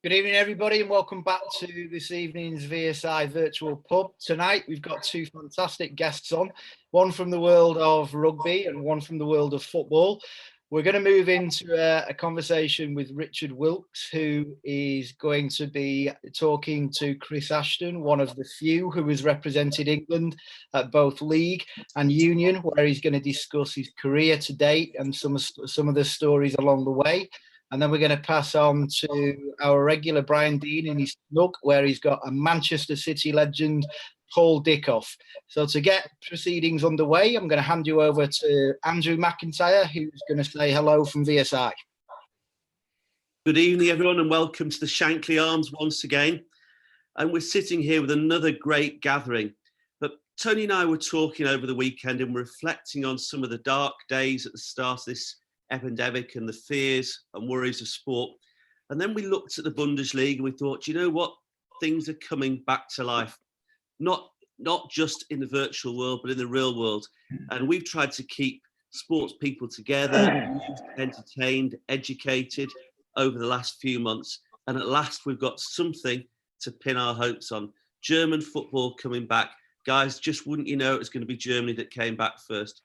Good evening, everybody, and welcome back to this evening's VSI virtual pub. Tonight, we've got two fantastic guests on, one from the world of rugby and one from the world of football. We're going to move into a conversation with Richard Wilks, who is going to be talking to Chris Ashton, one of the few who has represented England at both league and union, where he's going to discuss his career to date and some of the stories along the way. And then we're going to pass on to our regular Brian Dean in his nook, where he's got a Manchester City legend, Paul Dickoff. So to get proceedings underway, I'm going to hand you over to Andrew McIntyre, who's going to say hello from VSI. Good evening, everyone, and welcome to the Shankly Arms once again. And we're sitting here with another great gathering. But Tony and I were talking over the weekend and reflecting on some of the dark days at the start of this epidemic and the fears and worries of sport. And then we looked at the Bundesliga and we thought, you know what? Things are coming back to life. Not just in the virtual world, but in the real world. And we've tried to keep sports people together, entertained, educated over the last few months. And at last, we've got something to pin our hopes on. German football coming back. Guys, just wouldn't you know it was going to be Germany that came back first.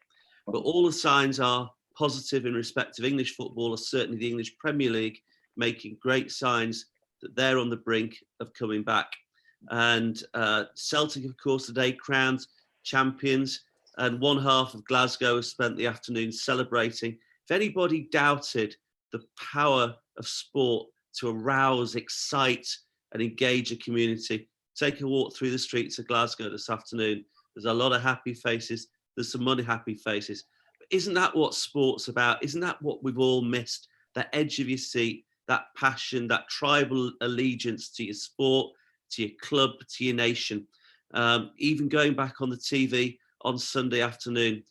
But all the signs are positive in respect of English football, or certainly the English Premier League, making great signs that they're on the brink of coming back. And Celtic, of course, today crowned champions, and one half of Glasgow has spent the afternoon celebrating. If anybody doubted the power of sport to arouse, excite, and engage a community, take a walk through the streets of Glasgow this afternoon. There's a lot of happy faces. There's some unhappy faces. Isn't that what sport's about? Isn't that what we've all missed? That edge of your seat, that passion, that tribal allegiance to your sport, to your club, to your nation. Even going back on the TV on Sunday afternoon,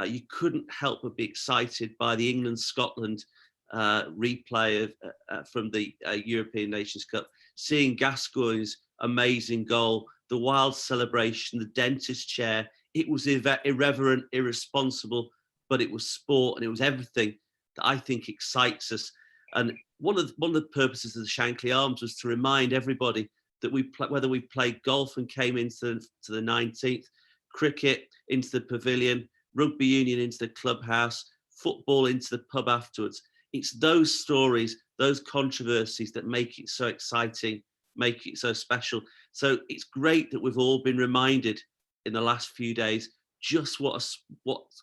you couldn't help but be excited by the England-Scotland replay from the European Nations Cup, seeing Gascoigne's amazing goal, the wild celebration, the dentist chair. It was irreverent, irresponsible, but it was sport, and it was everything that I think excites us. And one of the purposes of the Shankly Arms was to remind everybody that whether we played golf and came into the 19th, cricket into the pavilion, rugby union into the clubhouse, football into the pub afterwards. It's those stories, those controversies that make it so exciting, make it so special. So it's great that we've all been reminded in the last few days just what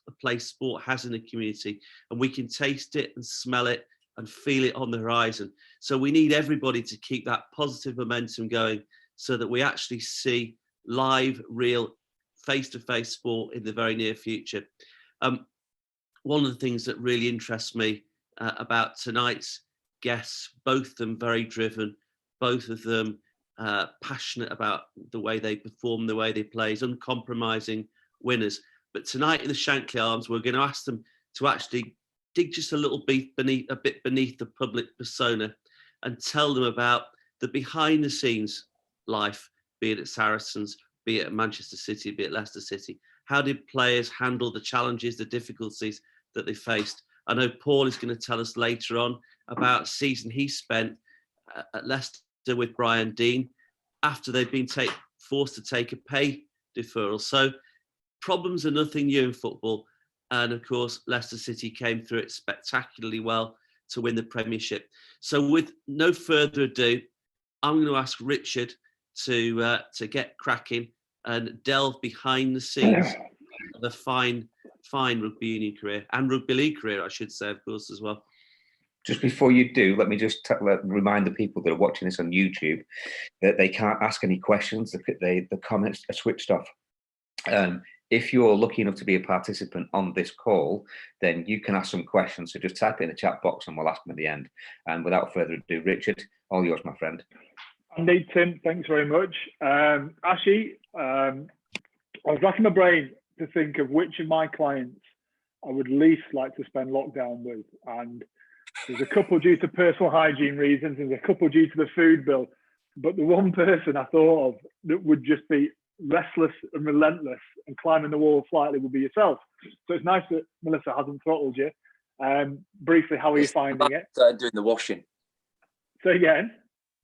a place sport has in the community, and we can taste it and smell it and feel it on the horizon. So we need everybody to keep that positive momentum going so that we actually see live, real, face-to-face sport in the very near future. One of the things that really interests me about tonight's guests, both of them very driven, both of them passionate about the way they perform, the way they play, uncompromising winners. But tonight in the Shankly Arms, we're going to ask them to actually dig just a little bit beneath the public persona and tell them about the behind the scenes life, be it at Saracens, be it at Manchester City, be it Leicester City. How did players handle the challenges, the difficulties that they faced? I know Paul is going to tell us later on about a season he spent at Leicester with Brian Dean after they'd been forced to take a pay deferral. So problems are nothing new in football. And of course, Leicester City came through it spectacularly well to win the Premiership. So with no further ado, I'm going to ask Richard to get cracking and delve behind the scenes of a fine rugby union career and rugby league career, I should say, of course, as well. Just before you do, let me just remind the people that are watching this on YouTube that they can't ask any questions. The comments are switched off. If you're lucky enough to be a participant on this call, then you can ask some questions. So just type it in the chat box and we'll ask them at the end. And without further ado, Richard, all yours, my friend. Andy, Tim, thanks very much. Ashy, I was racking my brain to think of which of my clients I would least like to spend lockdown with. And there's a couple due to personal hygiene reasons, there's a couple due to the food bill. But the one person I thought of that would just be restless and relentless and climbing the wall slightly would be yourself. So it's nice that Melissa hasn't throttled you. Briefly, how are you finding it? Doing the washing. Say again?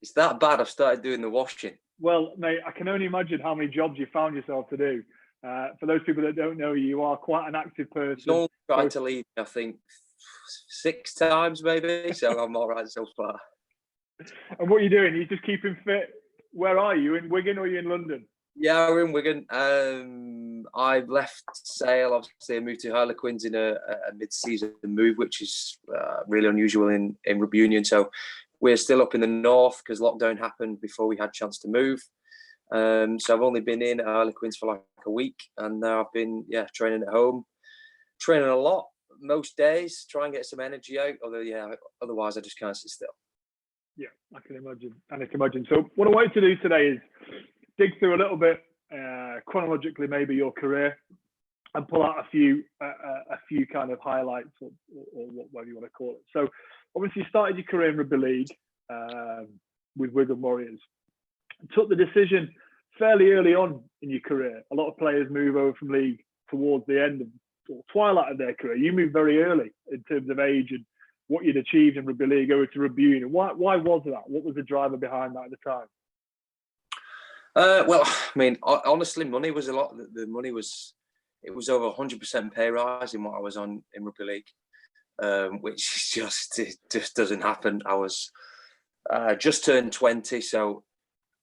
It's that bad. I've started doing the washing. Well, mate, I can only imagine how many jobs you found yourself to do. For those people that don't know you, are quite an active person. Someone tried to leave, I think, 6 times maybe, so I'm all right so far. And what are you doing? You're just keeping fit. Where are you? In Wigan or are you in London? Yeah, we're in Wigan. I left Sale, obviously, I moved to Harlequins in a mid-season move, which is really unusual in rugby union. So we're still up in the north because lockdown happened before we had a chance to move. So I've only been in Harlequins for like a week, and now I've been training at home, training a lot most days, try and get some energy out. Although otherwise I just can't sit still. Yeah, I can imagine. So what I want you to do today is dig through a little bit chronologically, maybe your career, and pull out a few kind of highlights or whatever you want to call it. So obviously you started your career in rugby league with Wigan Warriors. Took the decision fairly early on in your career. A lot of players move over from league towards the end of or twilight of their career. You moved very early in terms of age and what you'd achieved in rugby league over to rugby union. Why was that? What was the driver behind that at the time? Well, I mean, honestly, money was a lot. The money was, it was over 100% pay rise in what I was on in rugby league, which it just doesn't happen. I was just turned 20, so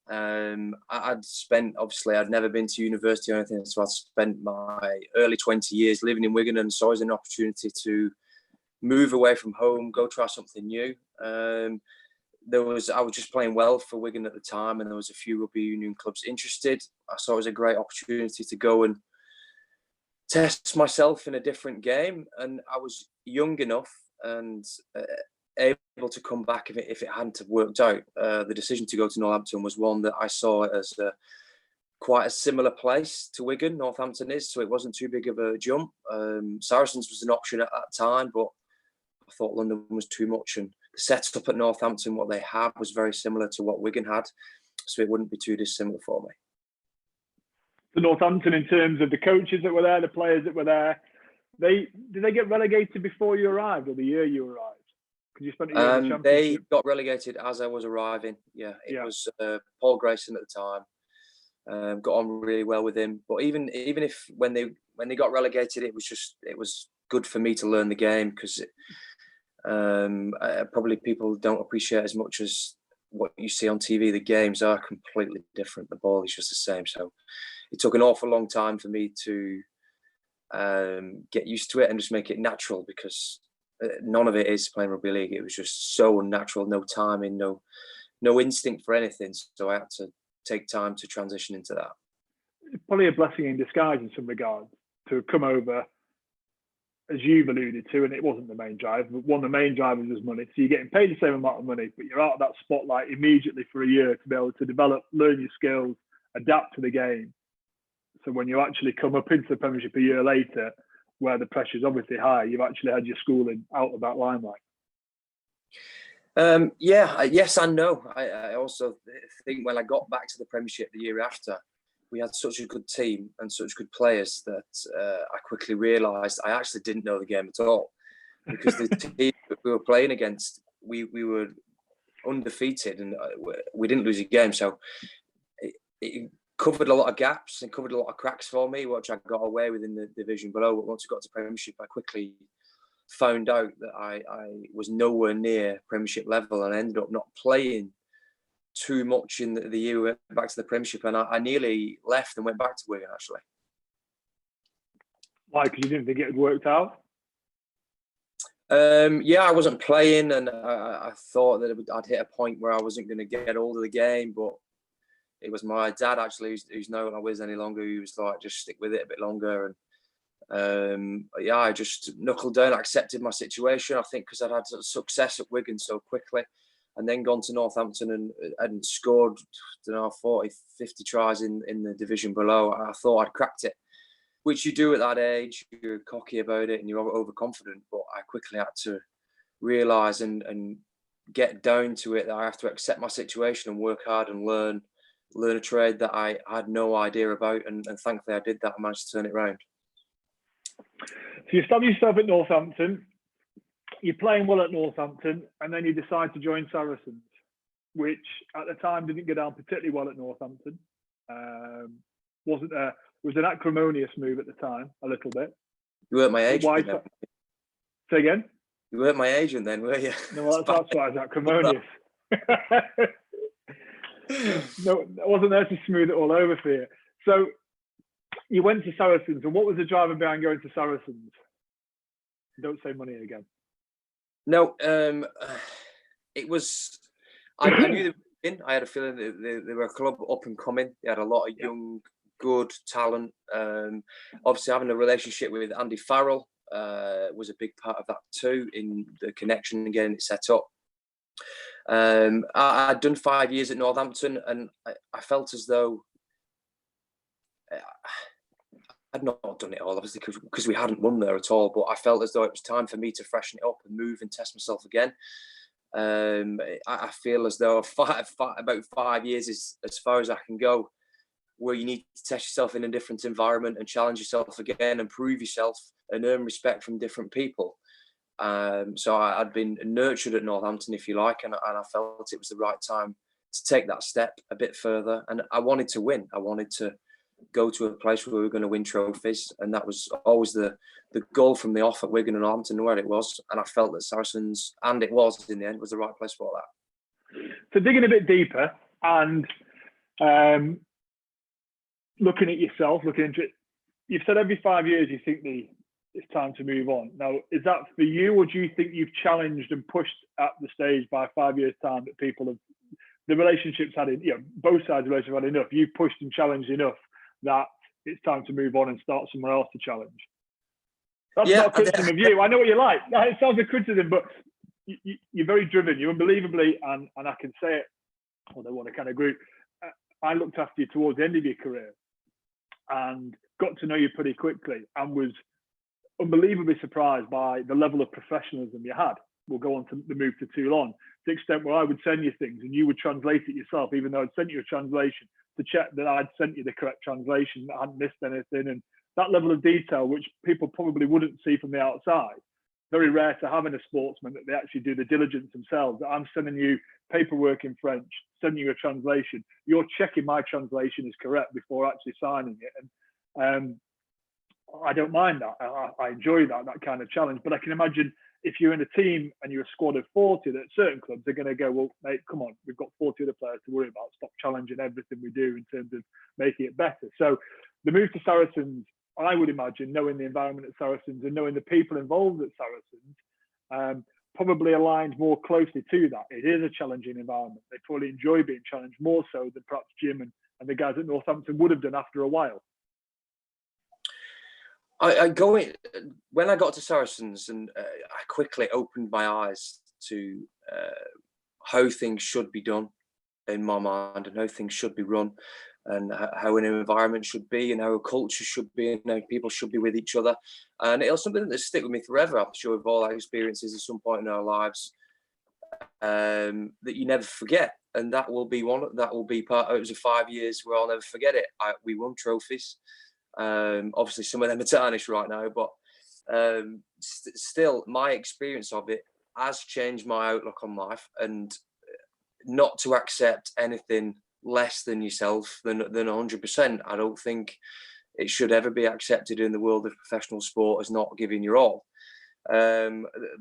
I'd spent, obviously, I'd never been to university or anything, so I'd spent my early 20 years living in Wigan, and saw it as an opportunity to move away from home, go try something new. I was just playing well for Wigan at the time, and there was a few rugby union clubs interested. I saw it was a great opportunity to go and test myself in a different game, and I was young enough and able to come back if it hadn't have worked out. The decision to go to Northampton was one that I saw as quite a similar place to Wigan. Northampton is, so it wasn't too big of a jump. Saracens was an option at that time, but I thought London was too much, and the setup at Northampton, what they had, was very similar to what Wigan had, so it wouldn't be too dissimilar for me. The Northampton, in terms of the coaches that were there, the players that were there, did they get relegated before you arrived, or the year you arrived? Because you spent a year in the Championship. They got relegated as I was arriving. Yeah, it was Paul Grayson at the time. Got on really well with him, but even if when they got relegated, it was good for me to learn the game, because probably people don't appreciate as much as what you see on TV. The games are completely different. The ball is just the same. So it took an awful long time for me to get used to it and just make it natural, because none of it is playing rugby league. It was just so unnatural, no timing, no instinct for anything. So I had to take time to transition into that. It's probably a blessing in disguise in some regards to come over, as you've alluded to, and it wasn't the main drive, but one of the main drivers was money. So you're getting paid the same amount of money, but you're out of that spotlight immediately for a year to be able to develop, learn your skills, adapt to the game. So when you actually come up into the Premiership a year later, where the pressure is obviously high, you've actually had your schooling out of that limelight. Yes and no. I also think when I got back to the Premiership the year after, we had such a good team and such good players that I quickly realised I actually didn't know the game at all, because the team we were playing against, we were undefeated and we didn't lose a game. So it covered a lot of gaps and covered a lot of cracks for me, which I got away with in the division below. But once we got to Premiership, I quickly found out that I was nowhere near Premiership level, and I ended up not playing too much in the year we went back to the Premiership, and I nearly left and went back to Wigan, actually. Why? Because you didn't think it had worked out? I wasn't playing, and I thought that I'd hit a point where I wasn't going to get hold of the game, but it was my dad, actually, who's no longer with us any longer, who was like, just stick with it a bit longer. And I just knuckled down, accepted my situation, I think, because I'd had success at Wigan so quickly, and then gone to Northampton and scored, 40, 50 tries in the division below. I thought I'd cracked it, which you do at that age. You're cocky about it and you're overconfident. But I quickly had to realise and get down to it that I have to accept my situation and work hard and learn a trade that I had no idea about. And thankfully I did that and managed to turn it around. So you established yourself at Northampton. You're playing well at Northampton, and then you decide to join Saracens. which at the time didn't go down particularly well at Northampton. Was an acrimonious move at the time, a little bit. You weren't my agent. Why? Then. Say again? You weren't my agent then, were you? No, that's why it's acrimonious. No, I wasn't there to smooth it all over for you. So you went to Saracens, and what was the driver behind going to Saracens? Don't say money again. No, it was. I knew they were in. I had a feeling that they were a club up and coming. They had a lot of young, good talent. Obviously, having a relationship with Andy Farrell was a big part of that too, in the connection and getting it set up. I'd done 5 years at Northampton, and I felt as though I'd not done it all, obviously, because we hadn't won there at all. But I felt as though it was time for me to freshen it up and move and test myself again. I feel as though about 5 years is as far as I can go, where you need to test yourself in a different environment and challenge yourself again and prove yourself and earn respect from different people. So I'd been nurtured at Northampton, if you like, and I felt it was the right time to take that step a bit further. And I wanted to win. I wanted to go to a place where we were going to win trophies, and that was always the goal from the off at Wigan and Northampton, where it was. And I felt that Saracens, and it was in the end, was the right place for that. So digging a bit deeper and looking at yourself, looking into it, you've said every 5 years you think it's time to move on. Now, is that for you, or do you think you've challenged and pushed at the stage by 5 years' time that people have, the relationships had, both sides of the relationship had enough, you've pushed and challenged enough that it's time to move on and start somewhere else to challenge? That's not a criticism of you. I know what you like. It sounds a criticism, but you're very driven. You unbelievably, and I can say it, although I want to kind of agree, I looked after you towards the end of your career and got to know you pretty quickly and was unbelievably surprised by the level of professionalism you had. We'll go on to the move to Toulon, to the extent where I would send you things and you would translate it yourself, even though I'd sent you a translation, to check that I'd sent you the correct translation, that I hadn't missed anything. And that level of detail, which people probably wouldn't see from the outside, very rare to have in a sportsman, that they actually do the diligence themselves. That I'm sending you paperwork in French, sending you a translation, you're checking my translation is correct before actually signing it. And I don't mind that. I enjoy that kind of challenge. But I can imagine if you're in a team and you're a squad of 40, that certain clubs are going to go, well, mate, come on, we've got 40 other players to worry about. Stop challenging everything we do in terms of making it better. So the move to Saracens, I would imagine, knowing the environment at Saracens and knowing the people involved at Saracens, probably aligned more closely to that. It is a challenging environment. They probably enjoy being challenged more so than perhaps Jim and the guys at Northampton would have done after a while. When I got to Saracens, and I quickly opened my eyes to how things should be done in my mind, and how things should be run, and how an environment should be, and how a culture should be, and how people should be with each other. And it was something that stick with me forever. I'm sure we've all had experiences at some point in our lives that you never forget, and that will be part. It was a 5 years where I'll never forget it. We won trophies. Obviously some of them are tarnished right now, but still my experience of it has changed my outlook on life, and not to accept anything less than yourself than 100%. I don't think it should ever be accepted in the world of professional sport as not giving your all.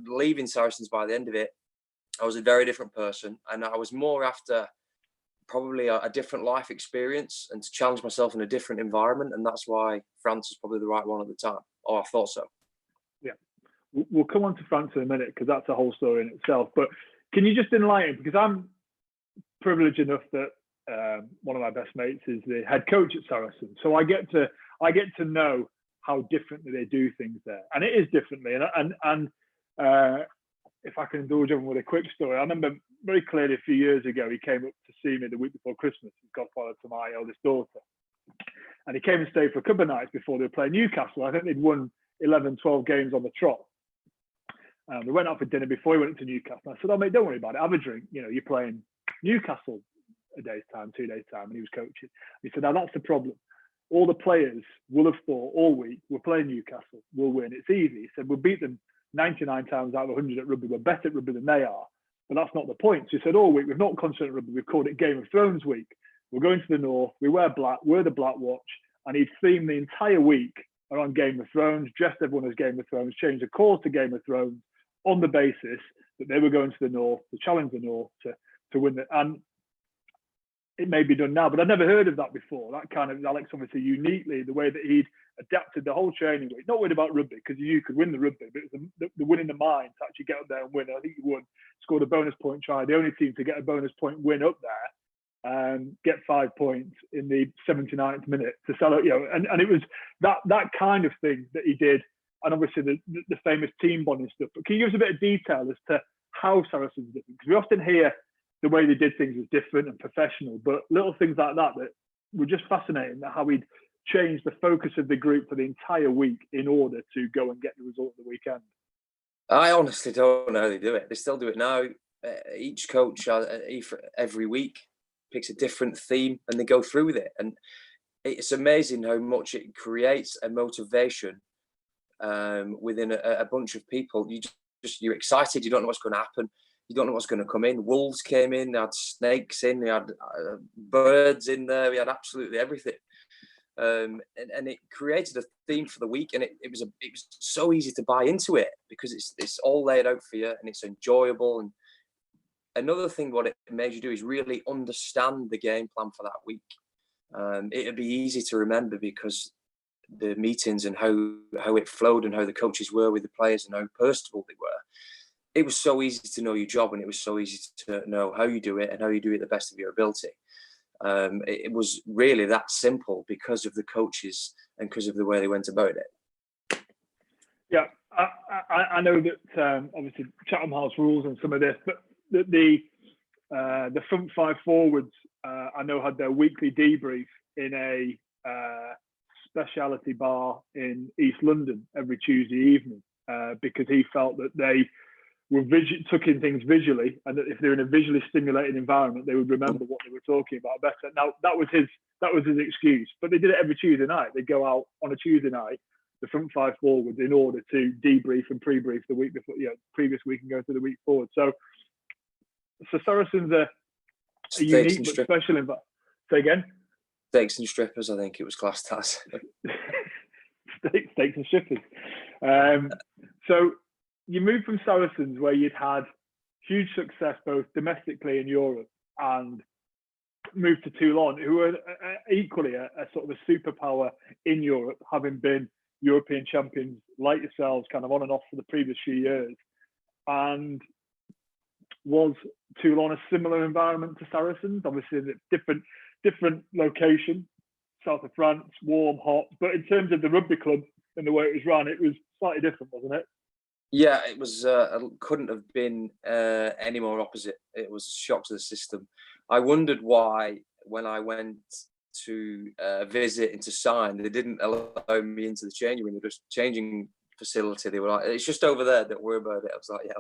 Leaving Saracens, by the end of it, I was a very different person, and I was more after probably a different life experience and to challenge myself in a different environment. And that's why France was probably the right one at the time. Or I thought so. Yeah. We'll come on to France in a minute, because that's a whole story in itself. But can you just enlighten, because I'm privileged enough that one of my best mates is the head coach at Saracens. So I get to know how differently they do things there. And it is differently. And if I can indulge him with a quick story, I remember very clearly a few years ago, he came up to see me the week before Christmas. He's godfather to my eldest daughter. And he came and stayed for a couple of nights before they were playing Newcastle. I think they'd won 11, 12 games on the trot. We went out for dinner before he went to Newcastle. I said, oh, mate, don't worry about it. Have a drink. You're playing Newcastle a day's time, 2 days' time. And he was coaching. He said, now that's the problem. All the players will have thought all week, we're playing Newcastle, we'll win. It's easy. He said, we'll beat them 99 times out of 100 at rugby. We're better at rugby than they are. but that's not the point. So he said, all week, we've not concentrated rugby, we've called it Game of Thrones week. We're going to the north, we wear black, we're the Black Watch, and he'd themed the entire week around Game of Thrones, dressed everyone as Game of Thrones, changed the cause to Game of Thrones on the basis that they were going to the north to challenge the north to win it. And it may be done now, but I'd never heard of that before. That kind of, Alex, obviously uniquely, the way that he'd adapted the whole training week, not worried about rugby, because you could win the rugby, but it was the win in the mind to actually get up there and win. I think he won, scored a bonus point try, the only team to get a bonus point win up there, get 5 points in the 79th minute to sell it, and it was that kind of thing that he did. And obviously the famous team bonding stuff. But can you give us a bit of detail as to how Saracens did it? Because we often hear the way they did things was different and professional, but little things like that were just fascinating, that how he'd changed the focus of the group for the entire week in order to go and get the result of the weekend. I honestly don't know how they do it. They still do it now. Each coach every week picks a different theme and they go through with it. And it's amazing how much it creates a motivation within a bunch of people. You're excited. You don't know what's going to happen. You don't know what's going to come in. Wolves came in. They had snakes in. They had birds in there. We had absolutely everything. And it created a theme for the week, and it was so easy to buy into it because it's all laid out for you and it's enjoyable. And another thing what it made you do is really understand the game plan for that week. It'd be easy to remember because the meetings and how it flowed and how the coaches were with the players and how personable they were. It was so easy to know your job, and it was so easy to know how you do it and how you do it the best of your ability. It was really that simple because of the coaches and because of the way they went about it. Yeah, I know that obviously Chatham House rules and some of this, but the front five forwards I know had their weekly debrief in a speciality bar in East London every Tuesday evening because he felt that they were took in things visually, and that if they're in a visually stimulated environment, they would remember what they were talking about better. Now that was his excuse, but they did it every Tuesday night. They'd go out on a Tuesday night, the front five forwards, in order to debrief and pre-brief the week before, previous week, and go through the week forward. So Saracens are a unique but special environment. Say again. Steaks and strippers, I think it was classed as. Steaks and strippers. So you moved from Saracens, where you'd had huge success both domestically in Europe, and moved to Toulon, who were equally a sort of a superpower in Europe, having been European champions like yourselves, kind of on and off for the previous few years. And was Toulon a similar environment to Saracens? Obviously, different location, south of France, warm, hot. But in terms of the rugby club and the way it was run, it was slightly different, wasn't it? Yeah, it was. Couldn't have been any more opposite. It was a shock to the system. I wondered why, when I went to visit and to sign, they didn't allow me into the changing room. They were just changing facility. They were like, "It's just over there. Don't worry about it." I was like, "Yeah,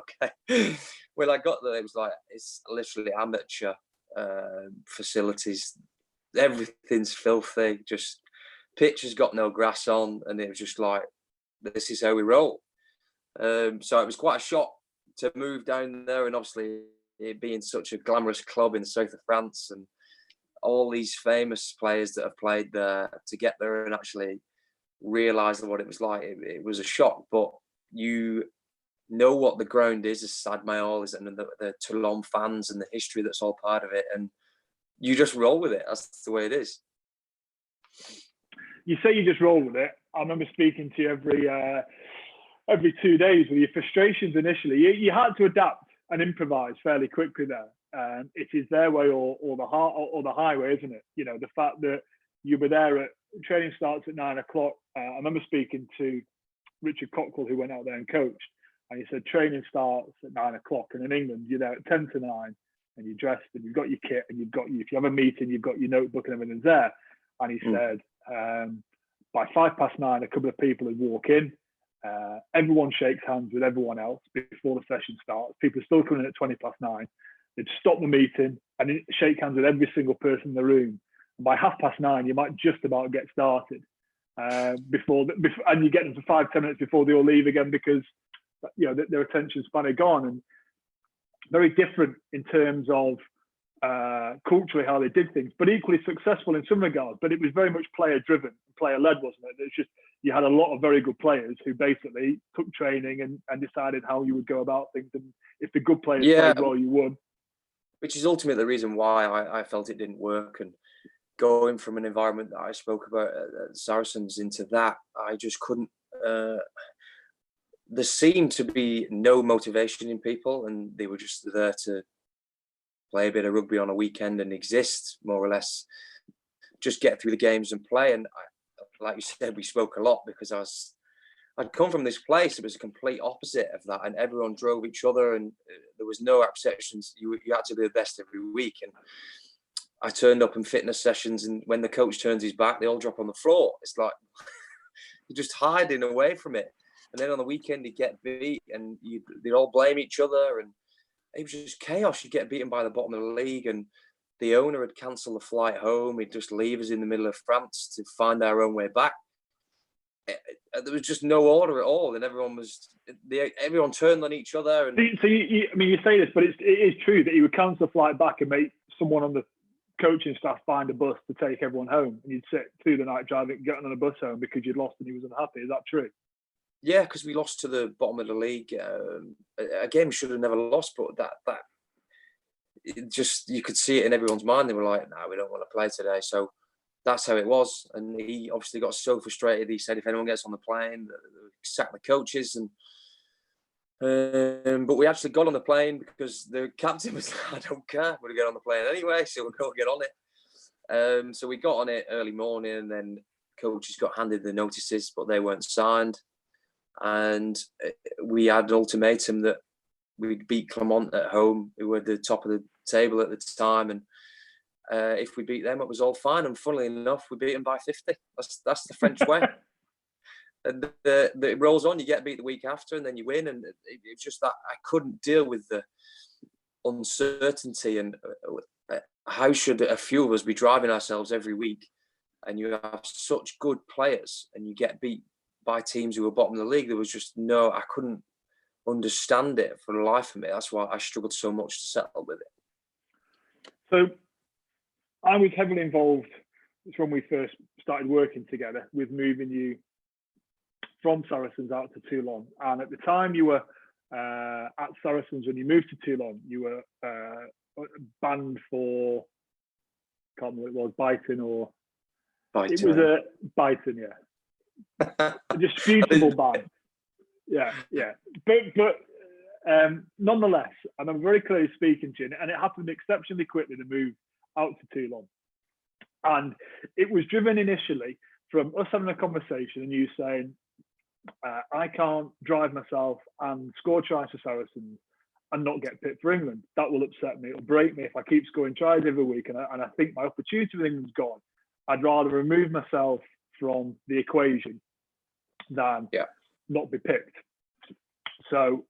okay." When I got there, it was like, it's literally amateur facilities. Everything's filthy. Just pitch has got no grass on, and it was just like, this is how we roll. So it was quite a shock to move down there, and obviously it being such a glamorous club in the south of France, and all these famous players that have played there, to get there and actually realise what it was like. It was a shock, but you know what the ground is, as Stade Mayol is, and the Toulon fans and the history that's all part of it, and you just roll with it. That's the way it is. You say you just roll with it. I remember speaking to you every 2 days with your frustrations initially. You had to adapt and improvise fairly quickly there. It is their way or the highway, isn't it? The fact that you were there at training starts at 9 o'clock. I remember speaking to Richard Cockrell, who went out there and coached, and he said training starts at 9 o'clock, and in England you're there at 10 to 9, and you're dressed and you've got your kit, and if you have a meeting, you've got your notebook and everything's there. And he said by 9:05, a couple of people would walk in. Everyone shakes hands with everyone else before the session starts. People are still coming in at 9:20. They'd stop the meeting and shake hands with every single person in the room. And by 9:30, you might just about get started and you get them for 5-10 minutes before they all leave again, because their attention span are gone. And very different in terms of culturally how they did things, but equally successful in some regards. But it was very much player driven, player led, wasn't it? It's just you had a lot of very good players who basically took training and decided how you would go about things. And if the good players played well, you won. Which is ultimately the reason why I felt it didn't work. And going from an environment that I spoke about at Saracens into that, I just couldn't. There seemed to be no motivation in people, and they were just there to play a bit of rugby on a weekend and exist, more or less, just get through the games and play. And like you said, we spoke a lot because I'd come from this place that was a complete opposite of that, and everyone drove each other, and there was no exceptions. You had to be the best every week. And I turned up in fitness sessions, and when the coach turns his back, they all drop on the floor. It's like you're just hiding away from it. And then on the weekend, you get beat, and they'd all blame each other, and it was just chaos. You'd get beaten by the bottom of the league, and the owner had cancelled the flight home. He'd just leave us in the middle of France to find our own way back. There was just no order at all, and everyone turned on each other. And so you say this, but it is true that you would cancel the flight back and make someone on the coaching staff find a bus to take everyone home, and you'd sit through the night driving, getting on a bus home because you'd lost and he was unhappy. Is that true? Yeah, because we lost to the bottom of the league. A game we should have never lost, but that it just, you could see it in everyone's mind. They were like, "No, we don't want to play today." So that's how it was. And he obviously got so frustrated. He said, "If anyone gets on the plane, sack the coaches." And but we actually got on the plane because the captain was like, "I don't care, we're gonna get on the plane anyway, so we're gonna get on it." So we got on it early morning, and then coaches got handed the notices, but they weren't signed. And we had an ultimatum that we'd beat Clermont at home, who were at the top of the table at the time, and if we beat them, it was all fine. And funnily enough, we beat them by 50. That's the French way. And it rolls on. You get beat the week after, and then you win. And it's just that I couldn't deal with the uncertainty. And how should a few of us be driving ourselves every week, and you have such good players, and you get beat by teams who were bottom of the league? There was just I couldn't understand it for the life of me. That's why I struggled so much to settle with it. So I was heavily involved when we first started working together with moving you from Saracens out to Toulon. And at the time you were at Saracens, when you moved to Toulon, you were banned for, can't remember what it was, biting or... Biting. It was a biting, yeah. A disputable ban. Yeah. But nonetheless, and I'm very clearly speaking to you, and it happened exceptionally quickly to move out to Toulon. And it was driven initially from us having a conversation and you saying, I can't drive myself and score tries for Saracens and not get picked for England. That will upset me. It'll break me if I keep scoring tries every week. And I think my opportunity with England's gone. I'd rather remove myself from the equation than not be picked. So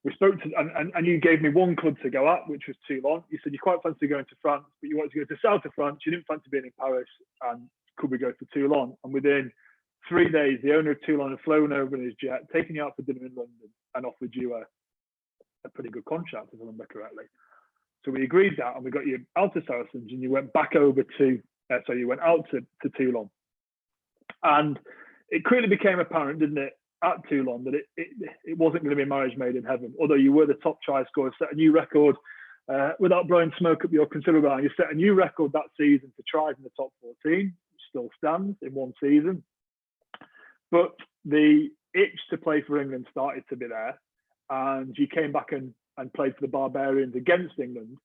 we spoke to, and you gave me one club to go at, which was Toulon. You said you quite fancy going to France, but you wanted to go to south of France. You didn't fancy being in Paris, and could we go to Toulon? And within 3 days, the owner of Toulon had flown over in his jet, taken you out for dinner in London, and offered you a pretty good contract, if I remember correctly. So we agreed that, and we got you out of Saracens, and you went back over to, so you went out to Toulon. And it quickly became apparent, didn't it, at Toulon, that it wasn't going to be a marriage made in heaven. Although you were the top try scorer, set a new record, without blowing smoke up your considerable line, you set a new record that season for tries in the top 14, which still stands in one season. But the itch to play for England started to be there, and you came back and played for the Barbarians against England,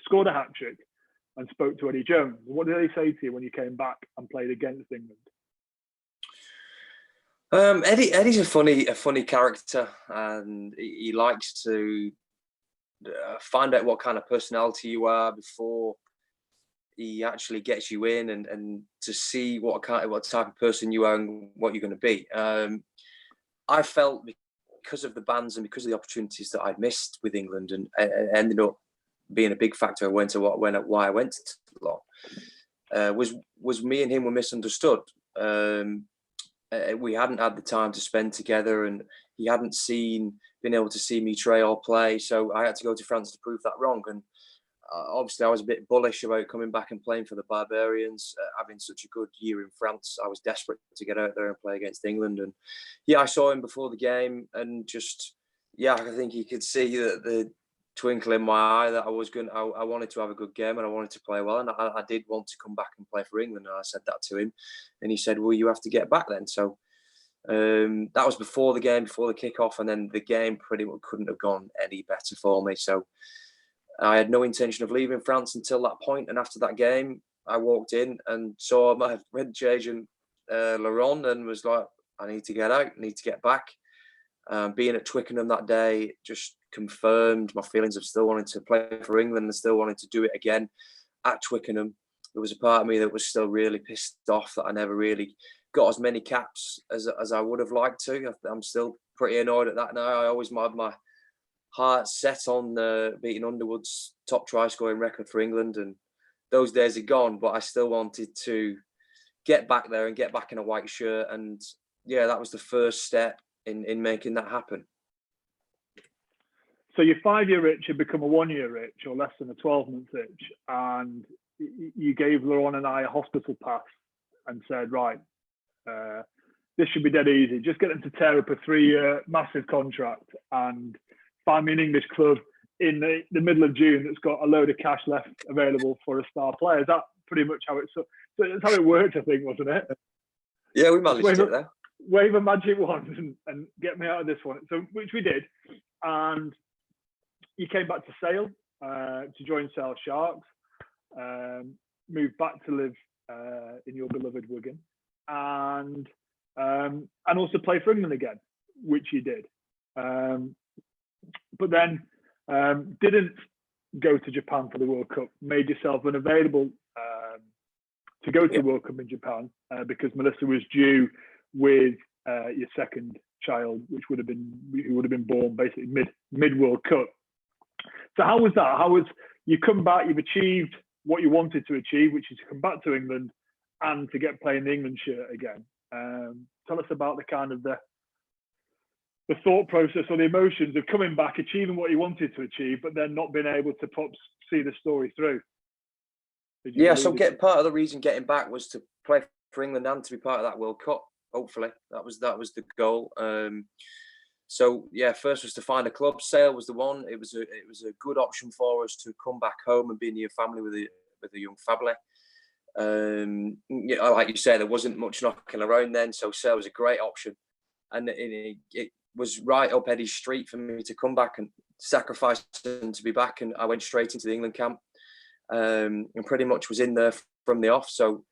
scored a hat-trick, and spoke to Eddie Jones. What did they say to you when you came back and played against England? Eddie's a funny character, and he likes to find out what kind of personality you are before he actually gets you in, and to see what type of person you are and what you're going to be. I felt because of the bans and because of the opportunities that I'd missed with England, and ended up being a big factor why I went to Toulon, was me and him were misunderstood. We hadn't had the time to spend together, and he hadn't seen been able to see me try or play. So I had to go to France to prove that wrong. And obviously I was a bit bullish about coming back and playing for the Barbarians, having such a good year in France. I was desperate to get out there and play against England. And yeah, I saw him before the game, and just, yeah, I think he could see that the twinkle in my eye that I wanted to have a good game and I wanted to play well. And I did want to come back and play for England. And I said that to him, and he said, well, you have to get back then. So that was before the game, before the kickoff, and then the game pretty much couldn't have gone any better for me. So I had no intention of leaving France until that point. And after that game, I walked in and saw my French agent, Laurent, and was like, I need to get out, I need to get back. Being at Twickenham that day just confirmed my feelings of still wanting to play for England and still wanting to do it again at Twickenham. There was a part of me that was still really pissed off that I never really got as many caps as I would have liked to. I'm still pretty annoyed at that now. I always had my heart set on beating Underwood's top try scoring record for England, and those days are gone, but I still wanted to get back there and get back in a white shirt. And yeah, that was the first step in making that happen. So your 5-year itch had become a 1-year itch, or less than a 12-month itch, and you gave Laurent and I a hospital pass and said, right, this should be dead easy. Just get them to tear up a 3-year massive contract and find me an English club in the middle of June that's got a load of cash left available for a star player. Is that pretty much how so that's how it worked, I think, wasn't it? Yeah, we managed it there. Wave a magic wand and get me out of this one. So, which we did. And you came back to Sale to join Sale Sharks, moved back to live in your beloved Wigan, and also play for England again, which you did. But then didn't go to Japan for the World Cup, made yourself unavailable to go to the World Cup in Japan because Melissa was due with your second child, who would have been born basically mid World Cup. So how was that? How was you come back? You've achieved what you wanted to achieve, which is to come back to England and to get playing the England shirt again. Tell us about the kind of the thought process or the emotions of coming back, achieving what you wanted to achieve, but then not being able to perhaps see the story through. Yeah, so part of the reason getting back was to play for England and to be part of that World Cup. Hopefully, that was the goal. So yeah, first was to find a club. Sale was the one. It was a good option for us to come back home and be near family with a young family. Like you said, there wasn't much knocking around then, so Sale was a great option, and it was right up Eddie's street for me to come back and sacrifice and to be back. And I went straight into the England camp, and pretty much was in there from the off. So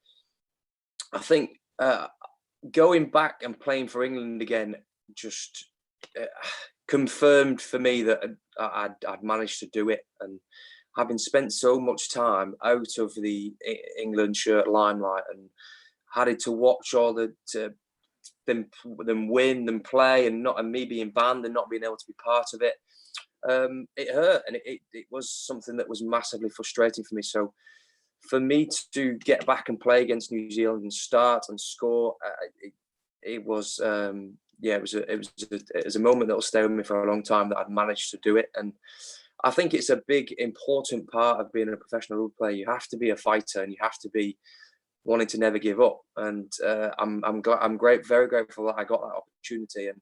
I think going back and playing for England again just confirmed for me that I'd managed to do it. And having spent so much time out of the England shirt limelight and had to watch all them win and play, and me being banned and not being able to be part of it, it hurt, and it was something that was massively frustrating for me. So for me to get back and play against New Zealand and start and score, it was a moment that will stay with me for a long time, that I'd managed to do it. And I think it's a big, important part of being a professional rugby player. You have to be a fighter, and you have to be wanting to never give up. And I'm very grateful that I got that opportunity. And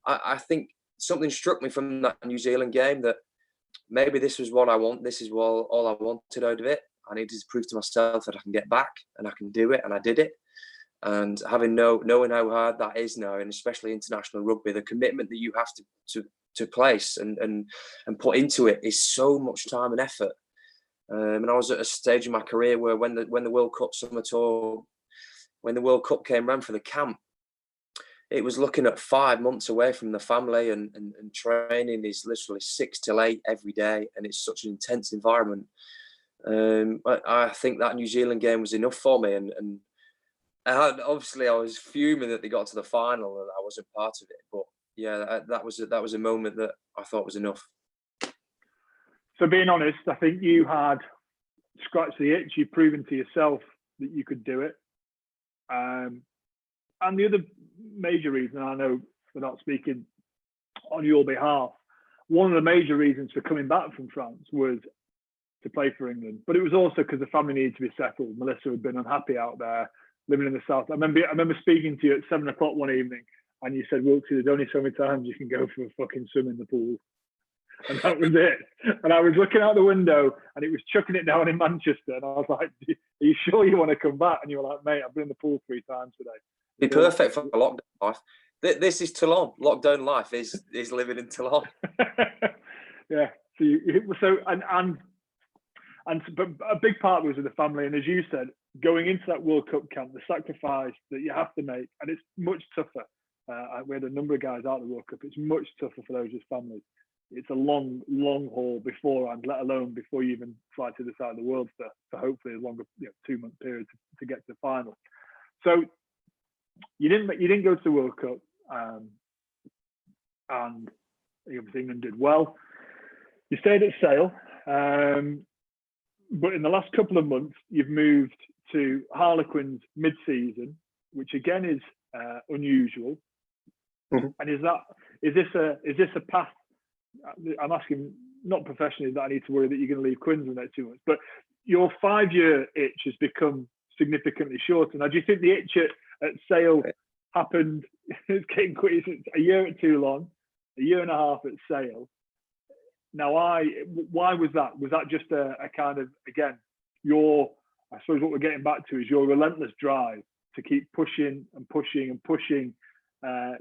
I think something struck me from that New Zealand game, that maybe this was what I want. This is all I wanted out of it. I needed to prove to myself that I can get back and I can do it, and I did it. And knowing how hard that is now, and especially international rugby, the commitment that you have to place and put into it is so much time and effort. And I was at a stage in my career where when the World Cup summer tour, when the World Cup came round for the camp, it was looking at 5 months away from the family, and training is literally 6 till 8 every day, and it's such an intense environment. I think that New Zealand game was enough for me, and obviously I was fuming that they got to the final and I wasn't part of it. But yeah, that was a moment that I thought was enough. So being honest, I think you had scratched the itch. You've proven to yourself that you could do it. And the other major reason, I know without speaking on your behalf. One of the major reasons for coming back from France was to play for England, but it was also because the family needed to be settled. Melissa had been unhappy out there, living in the south. I remember speaking to you at 7 o'clock one evening, and you said, "Wilks, there's only so many times you can go for a fucking swim in the pool," and that was it. And I was looking out the window, and it was chucking it down in Manchester, and I was like, "Are you sure you want to come back?" And you were like, "Mate, I've been in the pool 3 times today." Be perfect for lockdown life. This is Toulon. Lockdown life is living in Toulon. Yeah. But a big part was with the family, and as you said, going into that World Cup camp, the sacrifice that you have to make, and it's much tougher. We had a number of guys out of the World Cup. It's much tougher for those with families. It's a long haul beforehand, let alone before you even fly to the side of the world for hopefully a longer 2-month period to get to the final. So you didn't go to the World Cup, and obviously England did well. You stayed at Sale. But in the last couple of months, you've moved to Harlequins mid-season, which again is unusual. Mm-hmm. And is this a path? I'm asking not professionally that I need to worry that you're going to leave Quins in the next 2 months, but your 5-year itch has become significantly shorter. Now, do you think the itch at Sale happened? It's getting quick. It's a year at Toulon, a year and a half at Sale. Now, why was that? Was that just a kind of, again, I suppose what we're getting back to is your relentless drive to keep pushing and pushing and pushing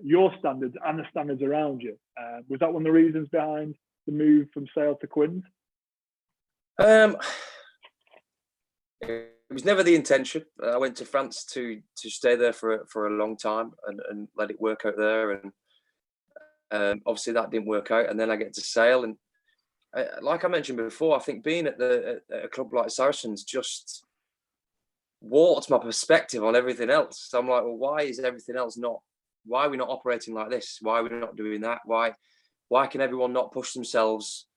your standards and the standards around you? Was that one of the reasons behind the move from Sale to Quins? It was never the intention. I went to France to stay there for a long time and let it work out there. And obviously that didn't work out. And then I get to Sale, and like I mentioned before, I think being at a club like Saracens just warped my perspective on everything else. So I'm like, well, why is everything else why are we not operating like this? Why are we not doing that? Why can everyone not push themselves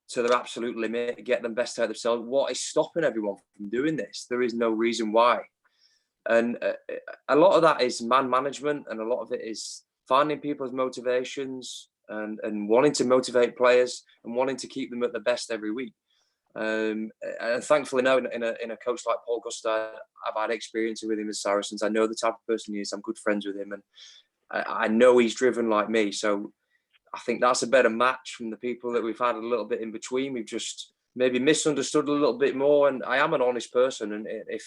to their absolute limit, get them best out of themselves? What is stopping everyone from doing this? There is no reason why. And a lot of that is man management, and a lot of it is finding people's motivations and wanting to motivate players and wanting to keep them at the best every week. And thankfully now in a coach like Paul Gustard, I've had experience with him as Saracens. I know the type of person he is. I'm good friends with him, and I know he's driven like me. So I think that's a better match from the people that we've had a little bit in between. We've just maybe misunderstood a little bit more. And I am an honest person, and if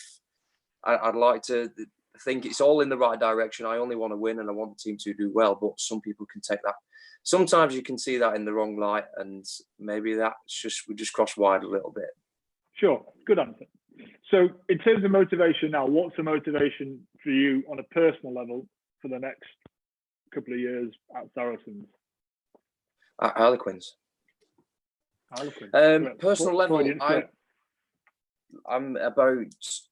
I'd like to think it's all in the right direction. I only want to win, and I want the team to do well. But some people can take that. Sometimes you can see that in the wrong light, and maybe we just cross wide a little bit. Sure, good answer. So in terms of motivation now, what's the motivation for you on a personal level for the next couple of years at Saracens? At Harlequins. Personal level, I'm about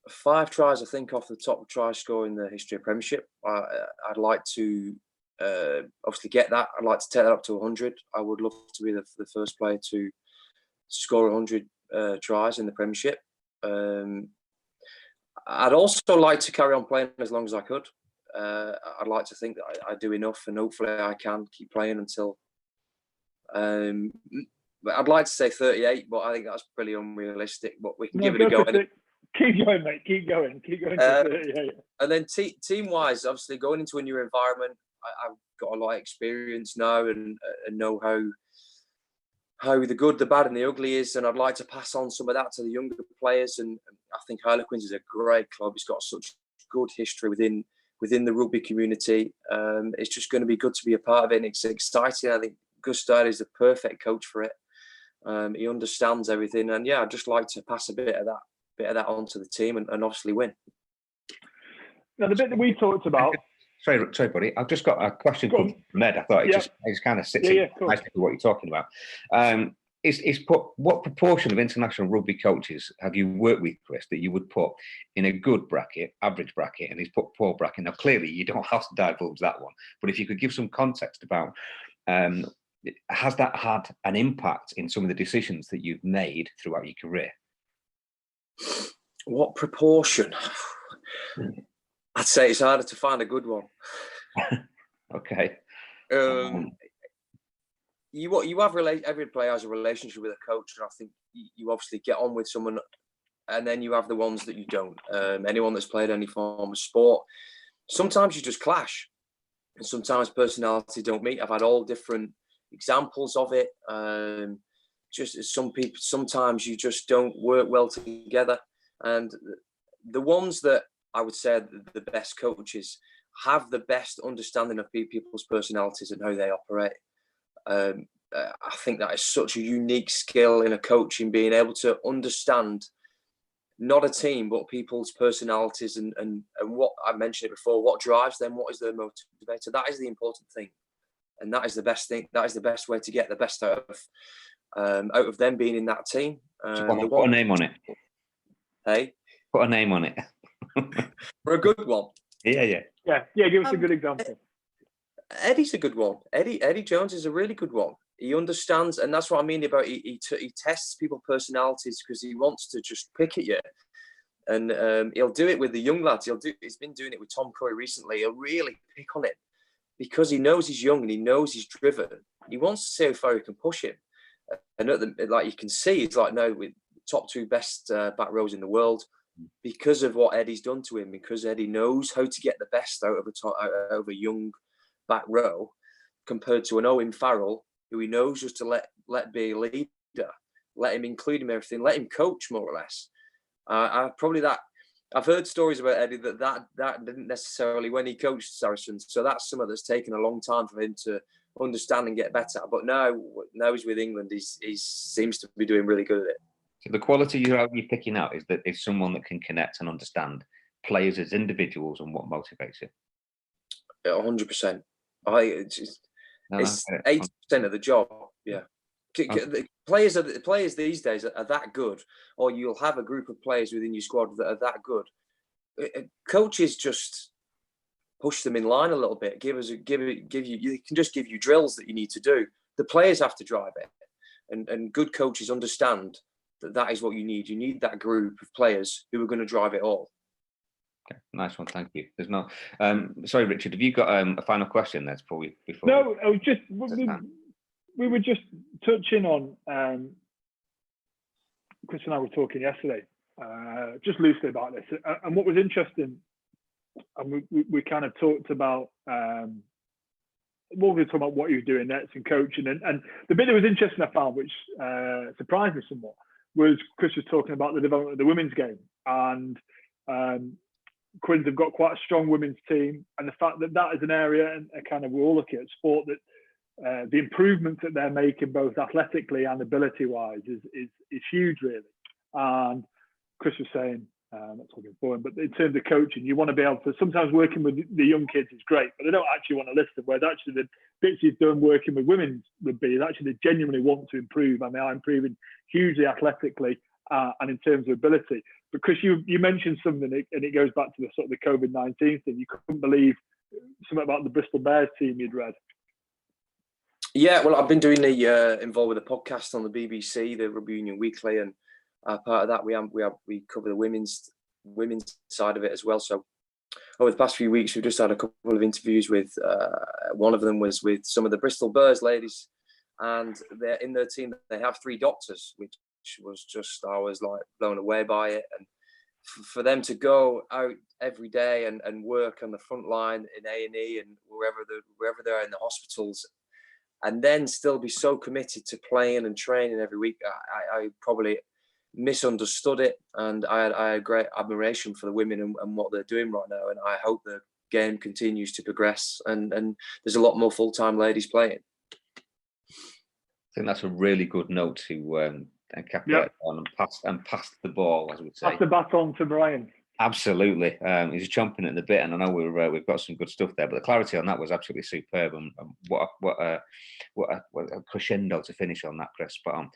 5 tries, I think, off the top try score in the history of Premiership. I'd like to obviously get that. I'd like to take that up to 100. I would love to be the first player to score 100 tries in the Premiership. I'd also like to carry on playing as long as I could. I'd like to think that I do enough, and hopefully I can keep playing until. But I'd like to say 38, but I think that's pretty unrealistic. But we can give it a go. Keep going, mate. Keep going. To 38. And then team-wise, obviously going into a new environment, I've got a lot of experience now and know how the good, the bad, and the ugly is, and I'd like to pass on some of that to the younger players. And I think Harlequins is a great club. It's got such good history within the rugby community. It's just going to be good to be a part of it, and it's exciting. I think Gustard is the perfect coach for it. He understands everything, and I'd just like to pass a bit of that on to the team and obviously win. Now, the bit that we talked about. Sorry, buddy. I've just got a question from Med. I thought it just kind of sits in nicely with what you're talking about. What proportion of international rugby coaches have you worked with, Chris, that you would put in a good bracket, average bracket, and he's put poor bracket? Now, clearly, you don't have to divulge that one, but if you could give some context about, has that had an impact in some of the decisions that you've made throughout your career? What proportion? I'd say it's harder to find a good one. Okay. you have every player has a relationship with a coach, and I think you obviously get on with someone, and then you have the ones that you don't. Anyone that's played any form of sport, sometimes you just clash, and sometimes personalities don't meet. I've had all different examples of it. Just as some people, sometimes you just don't work well together, and the ones that I would say the best coaches have the best understanding of people's personalities and how they operate. I think that is such a unique skill in a coach, in being able to understand not a team, but people's personalities and what I mentioned it before, what drives them, what is their motivator. That is the important thing. And that is the best thing. That is the best way to get the best out of them being in that team. Put a name on it. Hey? Put a name on it. For a good one. Yeah. Give us a good example. Eddie's a good one. Eddie Jones is a really good one. He understands, and that's what I mean about he tests people's personalities, because he wants to just pick at you. And he'll do it with the young lads. He's been doing it with Tom Curry recently. He'll really pick on it because he knows he's young and he knows he's driven. He wants to see how far he can push him. And like you can see, it's like, no, with top 2 best back rows in the world, because of what Eddie's done to him, because Eddie knows how to get the best out of a young back row, compared to an Owen Farrell, who he knows just to let be a leader, let him include him in everything, let him coach more or less. I've heard stories about Eddie that didn't necessarily when he coached Saracens. So that's something that's taken a long time for him to understand and get better. But now he's with England, he seems to be doing really good at it. So the quality you're picking out is someone that can connect and understand players as individuals and what motivates you. 100%. It's 80% of the job. Yeah. The players these days are that good, or you'll have a group of players within your squad that are that good. Coaches just push them in line a little bit. You can just give you drills that you need to do. The players have to drive it, and good coaches understand that is what you need. You need that group of players who are going to drive it all. Okay, nice one, thank you. There's no, sorry, Richard, have you got a final question there before we? No, I was just we were just touching on. Chris and I were talking yesterday, just loosely about this, and what was interesting, and we kind of talked about. What we were talking about, what you were doing next and coaching, and the bit that was interesting I found, which surprised me somewhat, was Chris was talking about the development of the women's game, and Quins have got quite a strong women's team, and the fact that is an area, and kind of we're all looking at sport, that the improvements that they're making both athletically and ability wise is huge, really. And Chris was saying, not talking for him, but in terms of coaching, you want to be able to, sometimes working with the young kids is great, but they don't actually want to listen, whereas actually the bits you've done working with women's rugby is actually they genuinely want to improve, and they are improving hugely athletically and in terms of ability. Because you mentioned something, and it goes back to the sort of the COVID-19 thing. You couldn't believe something about the Bristol Bears team you'd read. Yeah, well, I've been doing involved with a podcast on the BBC, the Rugby Union Weekly, and part of that we cover the women's side of it as well. So over the past few weeks, we've just had a couple of interviews with one of them was with some of the Bristol Bears ladies, and they're in their team. They have 3 doctors, which was just, I was like blown away by it. And for them to go out every day and work on the front line in A&E and wherever they're in the hospitals, and then still be so committed to playing and training every week, I probably misunderstood it, and I had great admiration for the women and what they're doing right now, and I hope the game continues to progress and there's a lot more full-time ladies playing. I think that's a really good note to capitalize on and pass the ball, as we'd say. Pass the baton to Brian. Absolutely, he's chomping at the bit, and I know we've got some good stuff there. But the clarity on that was absolutely superb, and what a crescendo to finish on that, Chris. But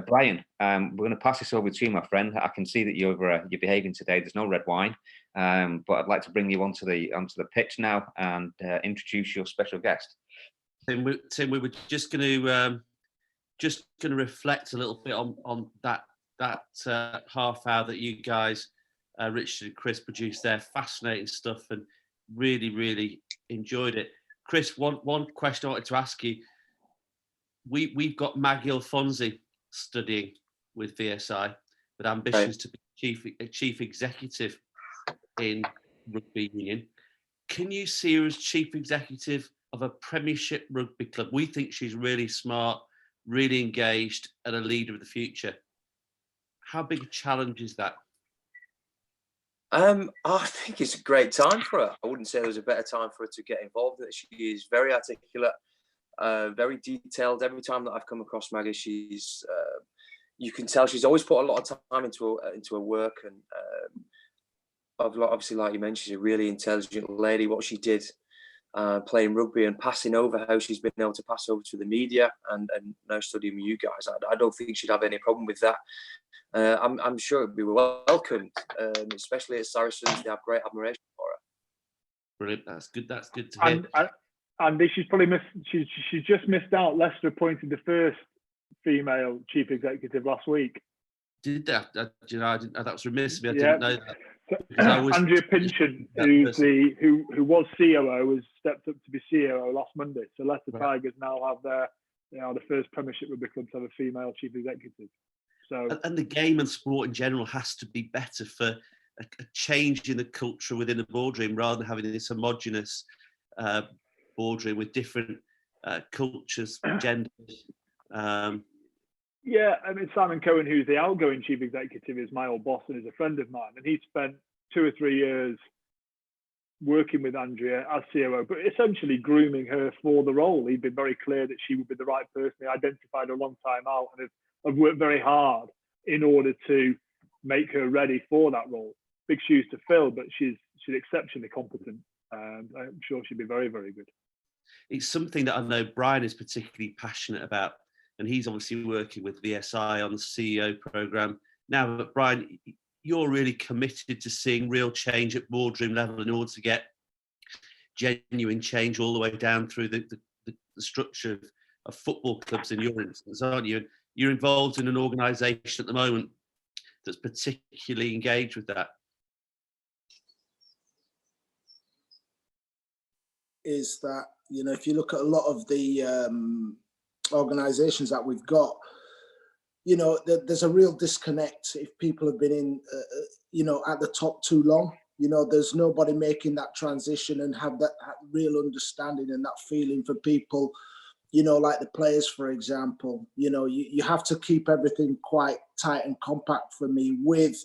Brian, we're going to pass this over to you, my friend. I can see that you're behaving today. There's no red wine, but I'd like to bring you onto the pitch now and introduce your special guest. Tim, we were just going to reflect a little bit on that half hour that you guys. Richard and Chris produced their fascinating stuff and really, really enjoyed it. Chris, one question I wanted to ask you. we've got Maggie Alfonsi studying with VSI, with ambitions to be chief executive in rugby union. Can you see her as chief executive of a Premiership rugby club? We think she's really smart, really engaged, and a leader of the future. How big a challenge is that? I think it's a great time for her. I wouldn't say there was a better time for her to get involved. She is very articulate, very detailed. Every time that I've come across Maggie, she's you can tell she's always put a lot of time into her work, and obviously, like you mentioned, she's a really intelligent lady. What she did playing rugby and passing over, how she's been able to pass over to the media and now studying with you guys, I don't think she'd have any problem with that. I'm sure it'd be welcomed, especially at Saracens. They have great admiration for her. Brilliant. That's good. That's good to hear. And she's probably she's just missed out. Leicester appointed the first female chief executive last week. Did that? You know, that was remiss of me. I Yeah. didn't know that. Andrea Pinchin, who was COO, has stepped up to be COO last Monday. So Leicester Tigers now have the first Premiership rugby club to have a female chief executive. So, and the game and sport in general has to be better for a change in the culture within the boardroom, rather than having this homogenous boardroom with different cultures, genders. Yeah, I mean, Simon Cohen, who's the outgoing chief executive, is my old boss and is a friend of mine. And he spent 2 or 3 years working with Andrea as COO, but essentially grooming her for the role. He'd been very clear that she would be the right person. He identified her a long time out and have worked very hard in order to make her ready for that role. Big shoes to fill, but she's exceptionally competent. And I'm sure she'd be very, very good. It's something that I know Brian is particularly passionate about. And he's obviously working with VSI on the CEO program now. But Brian, you're really committed to seeing real change at boardroom level in order to get genuine change all the way down through the structure of football clubs in your instance, aren't you? And you're involved in an organisation at the moment that's particularly engaged with that. Is that, you know, if you look at a lot of the organizations that we've got, you know, there's a real disconnect if people have been in, you know, at the top too long. You know, there's nobody making that transition and have that real understanding and that feeling for people, you know, like the players, for example. You know, you have to keep everything quite tight and compact for me, with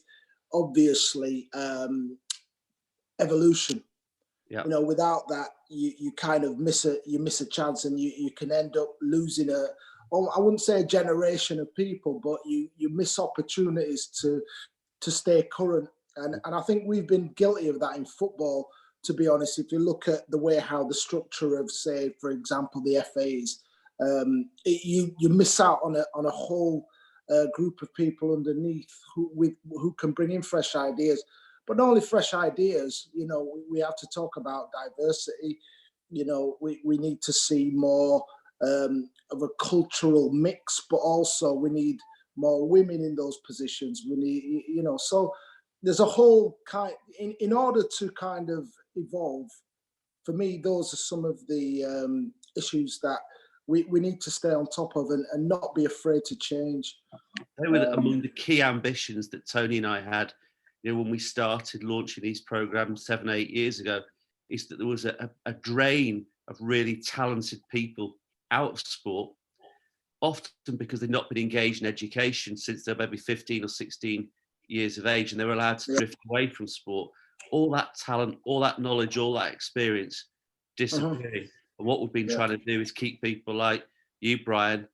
obviously evolution. Yeah. You know, without that, you kind of miss a chance, and you can end up losing I wouldn't say a generation of people, but you miss opportunities to stay current. And I think we've been guilty of that in football, to be honest. If you look at the way how the structure of, say, for example, the FAs, you miss out on a whole group of people underneath who can bring in fresh ideas. But not only fresh ideas, you know, we have to talk about diversity. You know, we need to see more of a cultural mix, but also we need more women in those positions. We need, you know, so there's a whole kind, in order to kind of evolve, for me, those are some of the issues that we need to stay on top of and not be afraid to change. They were among the key ambitions that Tony and I had, you know, when we started launching these programs 7, 8 years ago, is that there was a drain of really talented people out of sport, often because they've not been engaged in education since they're maybe 15 or 16 years of age, and they were allowed to drift away from sport. All that talent, all that knowledge, all that experience disappearing. And what we've been trying to do is keep people like you, Brian,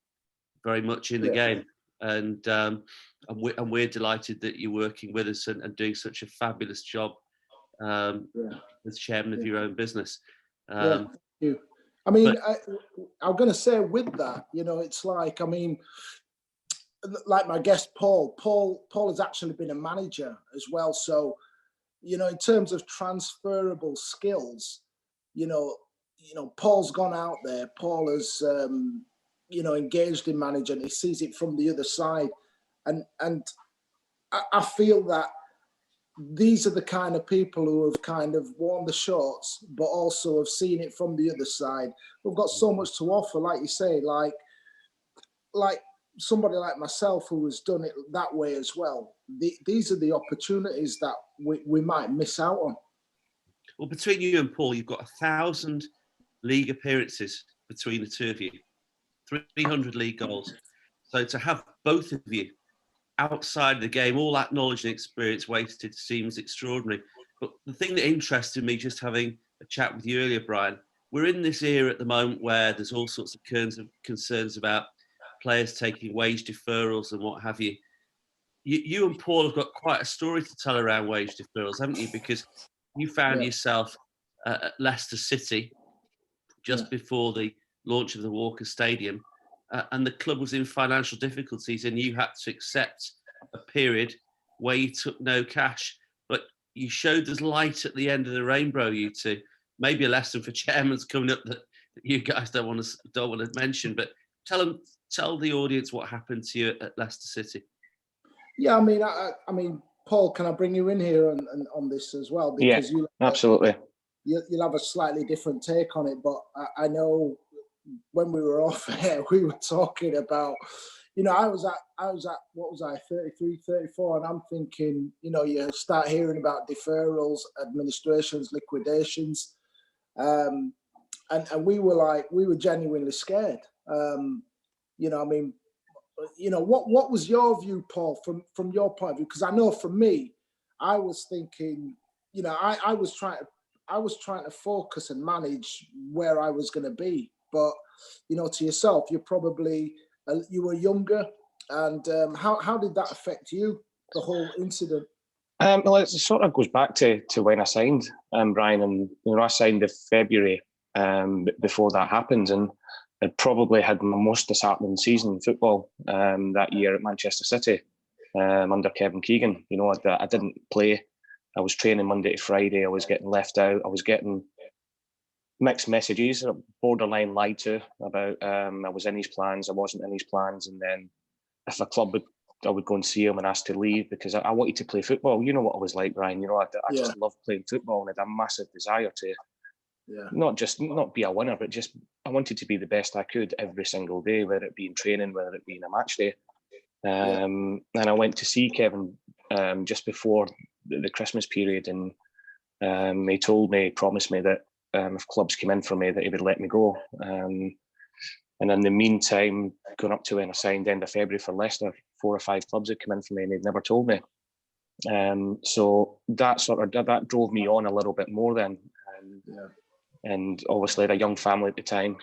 very much in the game. And we're delighted that you're working with us and doing such a fabulous job as chairman of your own business. Thank you. I mean, I'm going to say with that, you know, it's like, I mean, like my guest, Paul has actually been a manager as well. So, you know, in terms of transferable skills, you know, Paul's gone out there. Paul has, you know, engaged in management. He sees it from the other side. And I feel that these are the kind of people who have kind of worn the shorts, but also have seen it from the other side. We've got so much to offer, like you say, like, like somebody like myself who has done it that way as well, these are the opportunities that we might miss out on. Well, between you and Paul, you've got 1,000 league appearances between the two of you, 300 league goals. So to have both of you outside the game, all that knowledge and experience wasted seems extraordinary. But the thing that interested me, just having a chat with you earlier, Brian, we're in this era at the moment where there's all sorts of concerns about players taking wage deferrals and what have you. You and Paul have got quite a story to tell around wage deferrals, haven't you? Because you found yourself at Leicester City just before the launch of the Walker Stadium, and the club was in financial difficulties, and you had to accept a period where you took no cash, but you showed there's light at the end of the rainbow. You two, maybe a lesson for chairmans coming up that you guys don't want to mention, but tell the audience what happened to you at Leicester City. Yeah, I mean, Paul, can I bring you in here on this as well? Because absolutely. You'll have a slightly different take on it, but I know when we were off air, we were talking about, I was at what was I, 33, 34, and I'm thinking, you start hearing about deferrals, administrations, liquidations, and we were genuinely scared. What was your view, Paul, from your point of view? Because I know from me, I was thinking, I was trying to focus and manage where I was going to be. But, to yourself, you were younger. And how did that affect you, the whole incident? Well, it sort of goes back to when I signed, Brian. And, I signed in February before that happened. And I probably had my most disheartening season in football that year at Manchester City under Kevin Keegan. I didn't play. I was training Monday to Friday. I was getting left out. I was getting mixed messages, borderline lied to about I was in his plans. I wasn't in his plans. And then if a club I would go and see him and ask to leave because I wanted to play football. You know what I was like, Brian. I just loved playing football and had a massive desire to not be a winner, but just I wanted to be the best I could every single day, whether it be in training, whether it be in a match day. And I went to see Kevin just before the Christmas period, and he promised me that if clubs came in for me, that he would let me go. And in the meantime, going up to when I signed end of February for Leicester, 4 or 5 clubs had come in for me, and they'd never told me. So that drove me on a little bit more then. And obviously, I had a young family at the time.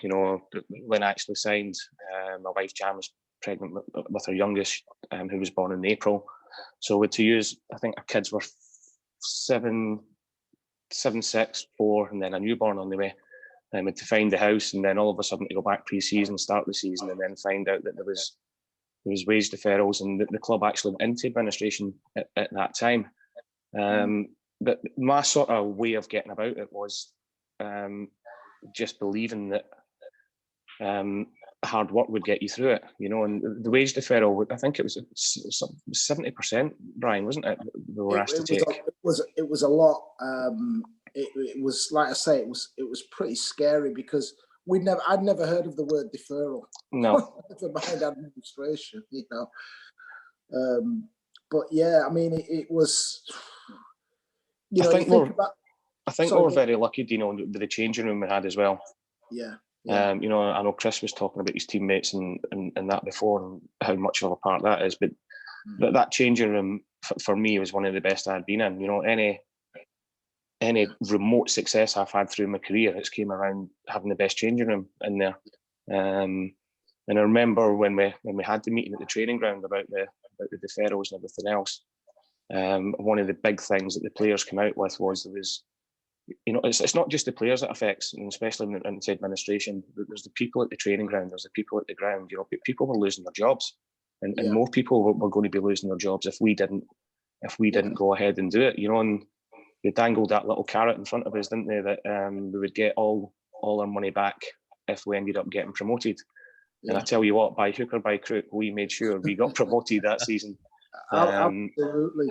When I actually signed, my wife Jan was pregnant with her youngest, who was born in April. So to use, I think our kids were 7, 6, 4, and then a newborn on the way. And to find the house, and then all of a sudden to go back pre-season, start the season, and then find out that there was wage deferrals, and the club actually went into administration at that time. But my sort of way of getting about it was just believing that hard work would get you through it, and the wage deferral, I think it was 70%, Brian, wasn't it? We were asked to take. It was a lot. It was, like I say, it was pretty scary because I'd never heard of the word deferral. No. Never mind administration, but yeah, it was. I think we were very lucky, with the changing room we had as well. Yeah. I know Chris was talking about his teammates and that before, and how much of a part that is. But that changing room for me was one of the best I'd been in. Any remote success I've had through my career, it's came around having the best changing room in there. And I remember when we had the meeting at the training ground about the deferrals and everything else. One of the big things that the players came out with was there was. It's not just the players that affects, and especially in the administration. There's the people at the training ground. There's the people at the ground. People were losing their jobs, and more people were going to be losing their jobs if we didn't go ahead and do it. And they dangled that little carrot in front of us, didn't they? That we would get all our money back if we ended up getting promoted. And I tell you what, by hook or by crook, we made sure we got promoted that season. Absolutely.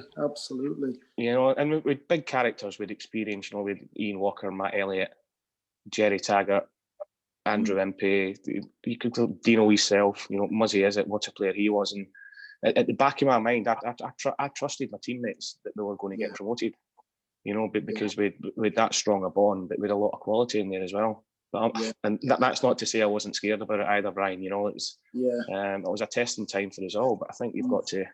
And with big characters with experience, with Ian Walker, Matt Elliott, Jerry Taggart, Andrew Impey, you could go Dino himself, Muzzy Is It, what a player he was. And at the back of my mind, I trusted my teammates that they were going to get promoted, because with that strong a bond, but with a lot of quality in there as well. But and that's not to say I wasn't scared about it either, Brian. It was a testing time for us all. But I think you've got to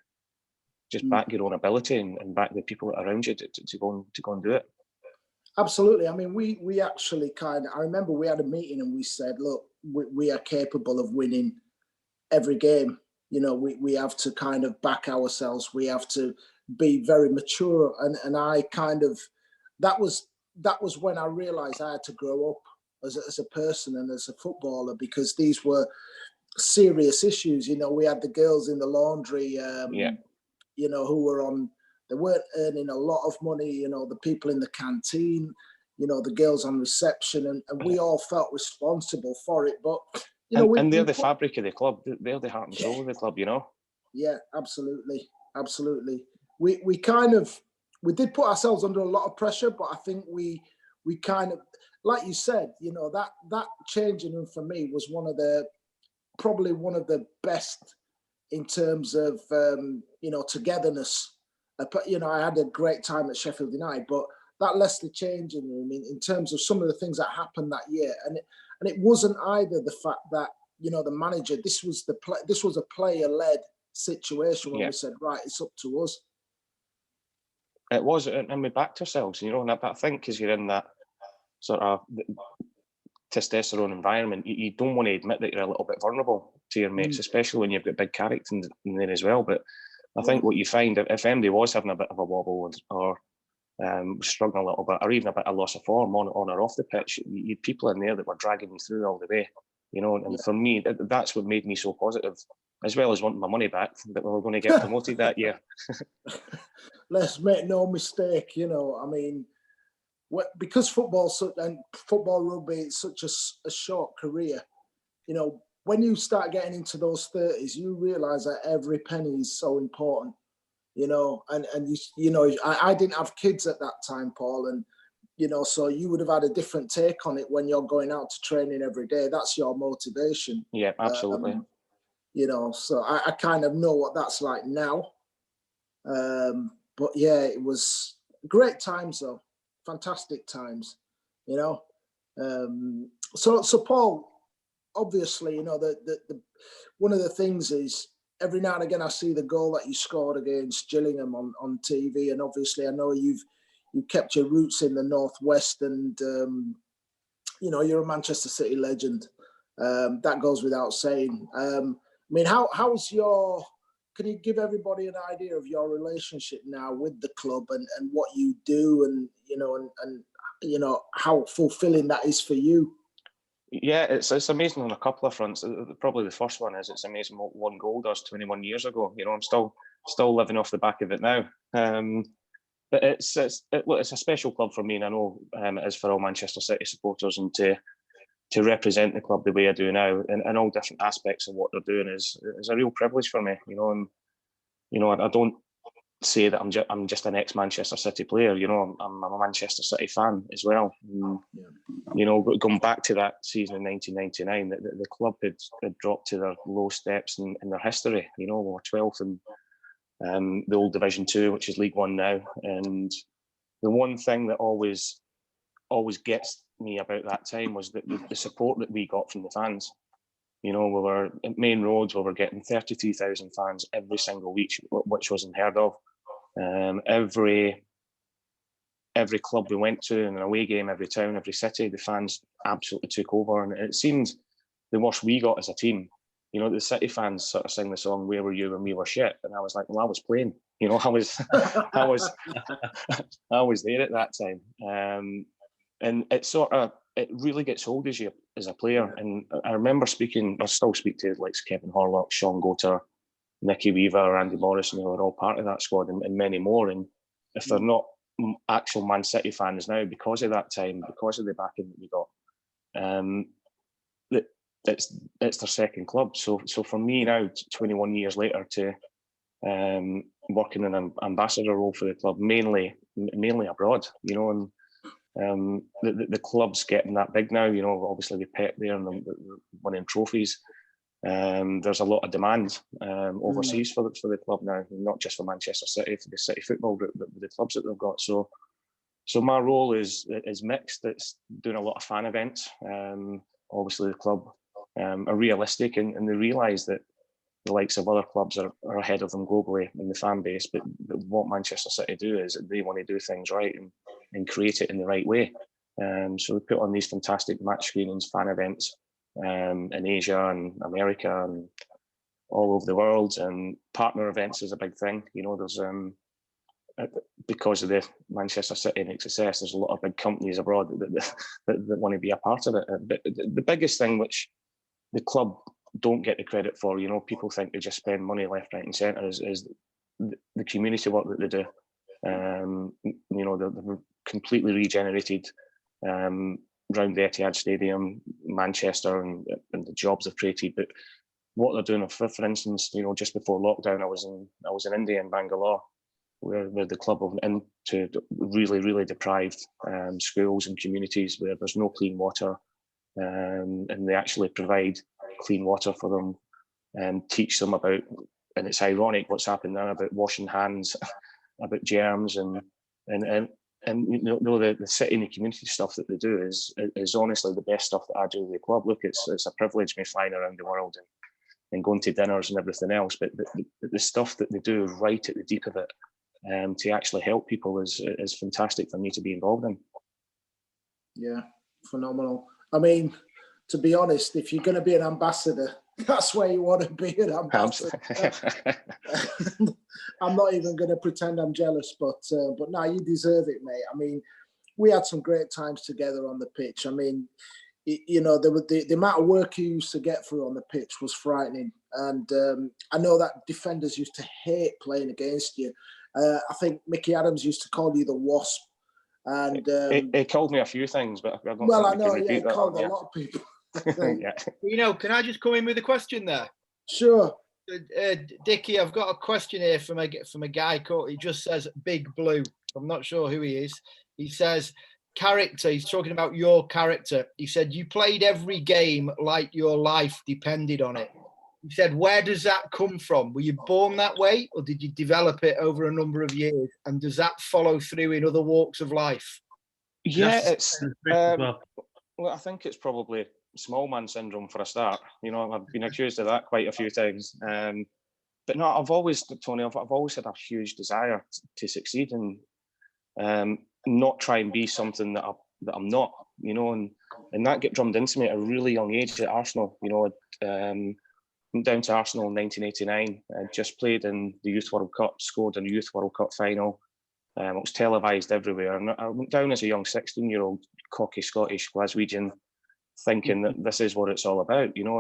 just back your own ability and back the people around you to go and do it. Absolutely. I mean, we actually I remember we had a meeting and we said, look, we are capable of winning every game. We have to kind of back ourselves. We have to be very mature. And I that was when I realized I had to grow up as a person and as a footballer, because these were serious issues. We had the girls in the laundry, who were they weren't earning a lot of money, the people in the canteen, the girls on reception, and we all felt responsible for it. But, and they're the fabric of the club. They're the heart and soul of the club, Yeah, absolutely. Absolutely. We did put ourselves under a lot of pressure, but I think we kind of, like you said, that changing room for me was probably one of the best in terms of, togetherness. I had a great time at Sheffield United, but that Leicester changing room in terms of some of the things that happened that year, and it wasn't either the fact that the manager. This was a player-led situation where we said, right, it's up to us. It was, and we backed ourselves, and I think because you're in that sort of testosterone environment, you don't want to admit that you're a little bit vulnerable to your mates, especially when you've got big characters in there as well. But I think what you find, if anybody was having a bit of a wobble or struggling a little bit, or even a bit of loss of form on or off the pitch, you had people in there that were dragging you through all the way, and for me, that's what made me so positive, as well as wanting my money back, that we were going to get promoted that year. Let's make no mistake, I mean, because football rugby is such a short career, when you start getting into those 30s, you realise that every penny is so important, I didn't have kids at that time, Paul, and so you would have had a different take on it when you're going out to training every day. That's your motivation. Yeah, absolutely. So I kind of know what that's like now. But yeah, it was great times though, fantastic times, So Paul, obviously, the one of the things is every now and again I see the goal that you scored against Gillingham on TV, and obviously I know you've kept your roots in the Northwest, and you're a Manchester City legend. That goes without saying. I mean, how's your? Can you give everybody an idea of your relationship now with the club and what you do, and how fulfilling that is for you? Yeah, it's amazing on a couple of fronts. Probably the first one is it's amazing what one goal does 21 years ago. I'm still living off the back of it now. But it's a special club for me, and I know it is for all Manchester City supporters, and to represent the club the way I do now in all different aspects of what they're doing is a real privilege for me. I don't say that I'm just an ex-Manchester City player. I'm a Manchester City fan as well. Going back to that season in 1999, the club had dropped to their low steps in their history. We were 12th in the old Division 2, which is League One now. And the one thing that always gets me about that time was the support that we got from the fans. We were at main roads, we were getting 33,000 fans every single week, which was unheard of. Every club we went to, in an away game, every town, every city, the fans absolutely took over. And it seemed the worse we got as a team. The City fans sort of sing the song "Where were you when we were shit?" And I was like, well, I was playing. I was I was there at that time. And it really gets hold of you as a player. And I remember I still speak to like Kevin Horlock, Sean Goater, Nicky Weaver, Andy Morrison, who are all part of that squad, and many more. And if they're not actual Man City fans now, because of that time, because of the backing that we got, it's their second club. So for me now, 21 years later, to working in an ambassador role for the club, mainly abroad, and The club's getting that big now. You know, obviously with Pep there and the winning trophies. There's a lot of demand overseas for the club now, not just for Manchester City, for the City football, but the clubs that they've got. So my role is mixed. It's doing a lot of fan events. Obviously, the club are realistic and they realise that the likes of other clubs are ahead of them globally in the fan base. But what Manchester City do is they want to do things right and create it in the right way. So we put on these fantastic match screenings, fan events in Asia and America and all over the world. And partner events is a big thing. You know, there's because of the Manchester City and its success, there's a lot of big companies abroad that want to be a part of it. But the biggest thing which the club don't get the credit for, you know, people think they just spend money left, right and centre, is the community work that they do. You know, they're completely regenerated around the Etihad Stadium, Manchester, and the jobs they've created. But what they're doing, for instance, you know, just before lockdown, I was in India, in Bangalore, where the club went into really deprived schools and communities where there's no clean water, and they actually provide clean water for them and teach them about, and it's ironic what's happened now, about washing hands, about germs, and you know, the city and the community stuff that they do is honestly the best stuff that I do with the club. Look, it's a privilege me flying around the world and going to dinners and everything else, but the stuff that they do right at the deep of it, to actually help people is fantastic for me to be involved in. Yeah, phenomenal. I mean, to be honest, if you're going to be an ambassador, that's where you want to be an ambassador. I'm not even going to pretend I'm jealous, but no, you deserve it, mate. I mean, we had some great times together on the pitch. I mean, you know, the amount of work you used to get through on the pitch was frightening. And I know that defenders used to hate playing against you. I think Mickey Adams used to call you the Wasp. And he called me a few things, but I don't well, think I know, he called a lot of people. Yeah. You know, can I just come in with a question there? Sure. Dickie, I've got a question here from a guy called, he just says Big Blue. I'm not sure who he is. He says, character, he's talking about your character. He said, you played every game like your life depended on it. He said, where does that come from? Were you born that way, or did you develop it over a number of years? And does that follow through in other walks of life? Yeah, it's well, I think it's probably small man syndrome for a start. You know, I've been accused of that quite a few times. But no, I've always had a huge desire to succeed and not try and be something that I'm not. You know, and that get drummed into me at a really young age at Arsenal. You know, went down to Arsenal in 1989. I just played in the Youth World Cup, scored in the Youth World Cup final. It was televised everywhere. And I went down as a young 16-year-old cocky Scottish Glaswegian, thinking that this is what it's all about, you know.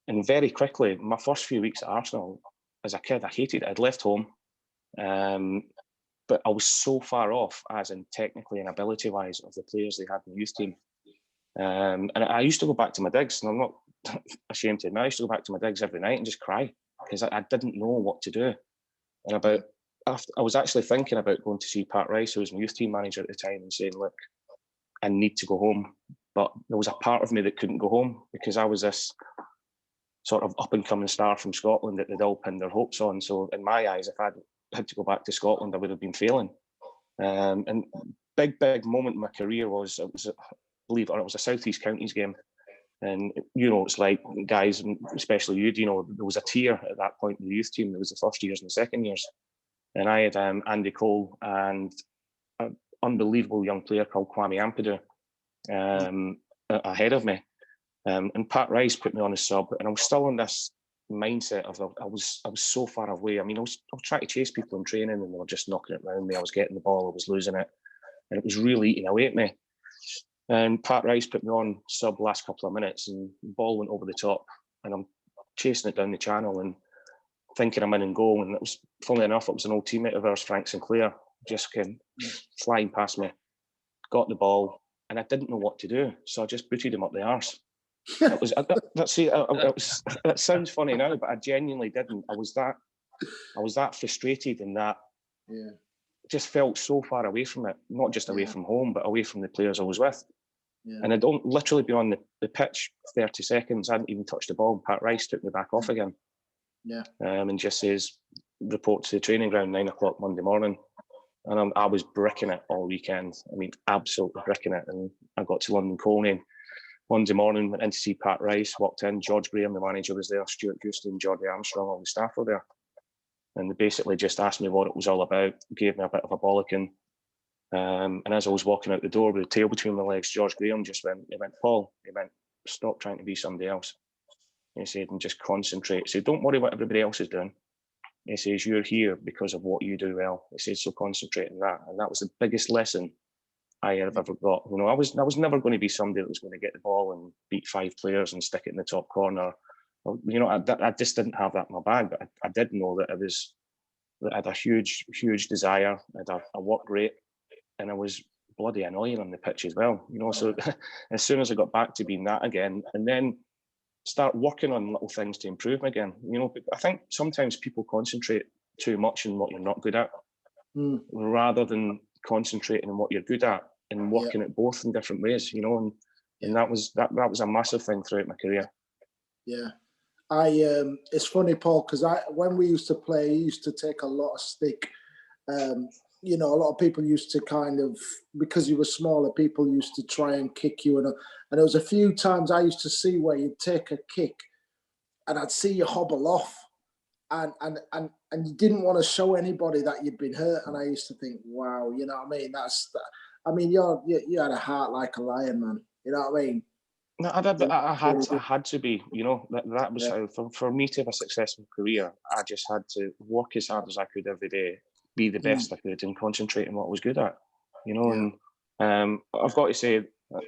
And very quickly, my first few weeks at Arsenal, as a kid, I hated it. I'd left home, but I was so far off, as in technically and ability-wise, of the players they had in the youth team. And I used to go back to my digs, and I'm not ashamed to admit, I used to go back to my digs every night and just cry because I didn't know what to do. And I was actually thinking about going to see Pat Rice, who was my youth team manager at the time, and saying, look, I need to go home. But there was a part of me that couldn't go home because I was this sort of up-and-coming star from Scotland that they'd all pinned their hopes on. So in my eyes, if I'd had to go back to Scotland, I would have been failing. And big moment in my career was, believe it or not, it was a South East Counties game. And, you know, it's like, guys, and especially you know, there was a tier at that point in the youth team. There was the first years and the second years. And I had Andy Cole and an unbelievable young player called Kwame Ampadu ahead of me. And Pat Rice put me on as sub, and I was still in this mindset of I was so far away. I mean, I was trying to chase people in training, and they were just knocking it around me. I was getting the ball, I was losing it, and it was really eating away at me. And Pat Rice put me on sub last couple of minutes, and the ball went over the top, and I'm chasing it down the channel and thinking I'm in and goal. And it was, funnily enough, it was an old teammate of ours, Frank Sinclair, just came flying past me, got the ball, and I didn't know what to do, so I just booted him up the arse. It was that sounds funny now, but I genuinely didn't. I was that frustrated and that just felt so far away from it, not just away from home, but away from the players I was with. Yeah. And I don't literally be on the pitch 30 seconds. I hadn't even touched the ball. Pat Rice took me back off again. Yeah. And just says, report to the training ground 9 o'clock Monday morning. And I was bricking it all weekend. I mean, absolutely bricking it. And I got to London Colney Monday morning, went in to see Pat Rice, walked in. George Graham, the manager, was there. Stuart Houston, Jordy Armstrong, all the staff were there. And they basically just asked me what it was all about, gave me a bit of a bollocking. And as I was walking out the door with the tail between my legs, George Graham just went, Paul, stop trying to be somebody else. He said, and just concentrate. He said, don't worry what everybody else is doing. He says, you're here because of what you do well. He said, so concentrate on that. And that was the biggest lesson I have ever got. You know, I was never going to be somebody that was going to get the ball and beat 5 players and stick it in the top corner. You know, I just didn't have that in my bag, but I did know that I had a huge, huge desire. I worked great, and I was bloody annoying on the pitch as well. You know, so as soon as I got back to being that again, and then start working on little things to improve again. You know, I think sometimes people concentrate too much on what you're not good at, rather than concentrating on what you're good at and working at both in different ways. You know, and that was a massive thing throughout my career. Yeah. It's funny, Paul, because when we used to play, he used to take a lot of stick. You know, a lot of people used to kind of, because you were smaller, people used to try and kick you. And there was a few times I used to see where you'd take a kick and I'd see you hobble off and you didn't want to show anybody that you'd been hurt. And I used to think, wow, you know what I mean? You had a heart like a lion, man. You know what I mean? No, I had to be, you know, that was how, for me to have a successful career, I just had to work as hard as I could every day, be the best I could, and concentrate on what I was good at, you know. And I've got to say,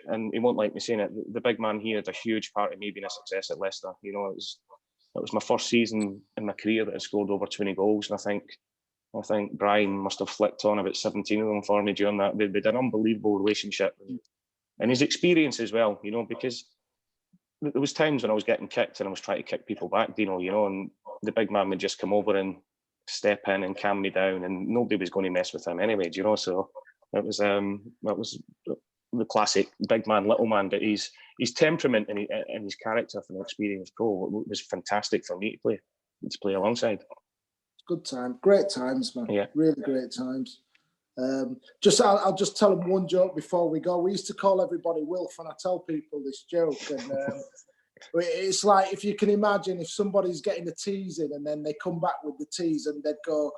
and he won't like me saying it, the big man here had a huge part in me being a success at Leicester. You know, it was my first season in my career that I scored over 20 goals, and I think Brian must have flicked on about 17 of them for me during that. They had an unbelievable relationship. And his experience as well, you know, because there was times when I was getting kicked and I was trying to kick people back, Dino, you know, and the big man would just come over and step in and calm me down, and nobody was going to mess with him anyway, you know. So that was the classic big man, little man. But his temperament and his character for an experienced pro was fantastic for me to play alongside. Good time, great times, man. Yeah, really great times. I'll just tell them one joke before we go. We used to call everybody Wilf, and I tell people this joke, and it's like, if you can imagine, if somebody's getting a tease in and then they come back with the tease and they'd go,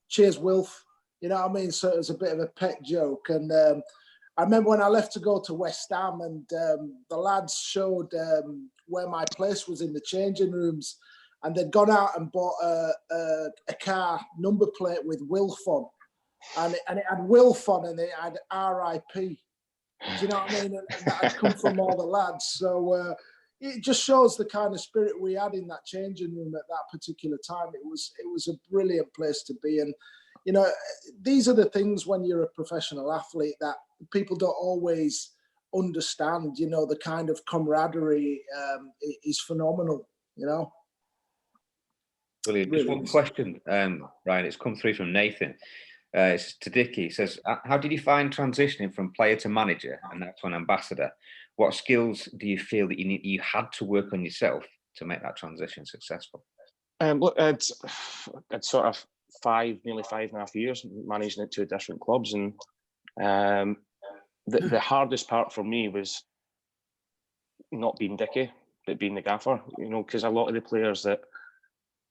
cheers, Wilf. You know what I mean? So it was a bit of a pet joke. And I remember when I left to go to West Ham, and the lads showed where my place was in the changing rooms, and they'd gone out and bought a car number plate with Wilf on. And it had Wilf on, and it had RIP. Do you know what I mean? And that had come from all the lads. So it just shows the kind of spirit we had in that changing room at that particular time. It was a brilliant place to be. And, you know, these are the things when you're a professional athlete that people don't always understand. You know, the kind of camaraderie is phenomenal, you know. Brilliant. Really. Just one question, Ryan. It's come through from Nathan. It's to Dickie. It says, how did you find transitioning from player to manager and now to an ambassador? What skills do you feel that you had to work on yourself to make that transition successful? Look, it's sort of nearly 5.5 years managing it 2 different clubs, and the hardest part for me was not being Dickie, but being the gaffer. You know, because a lot of the players that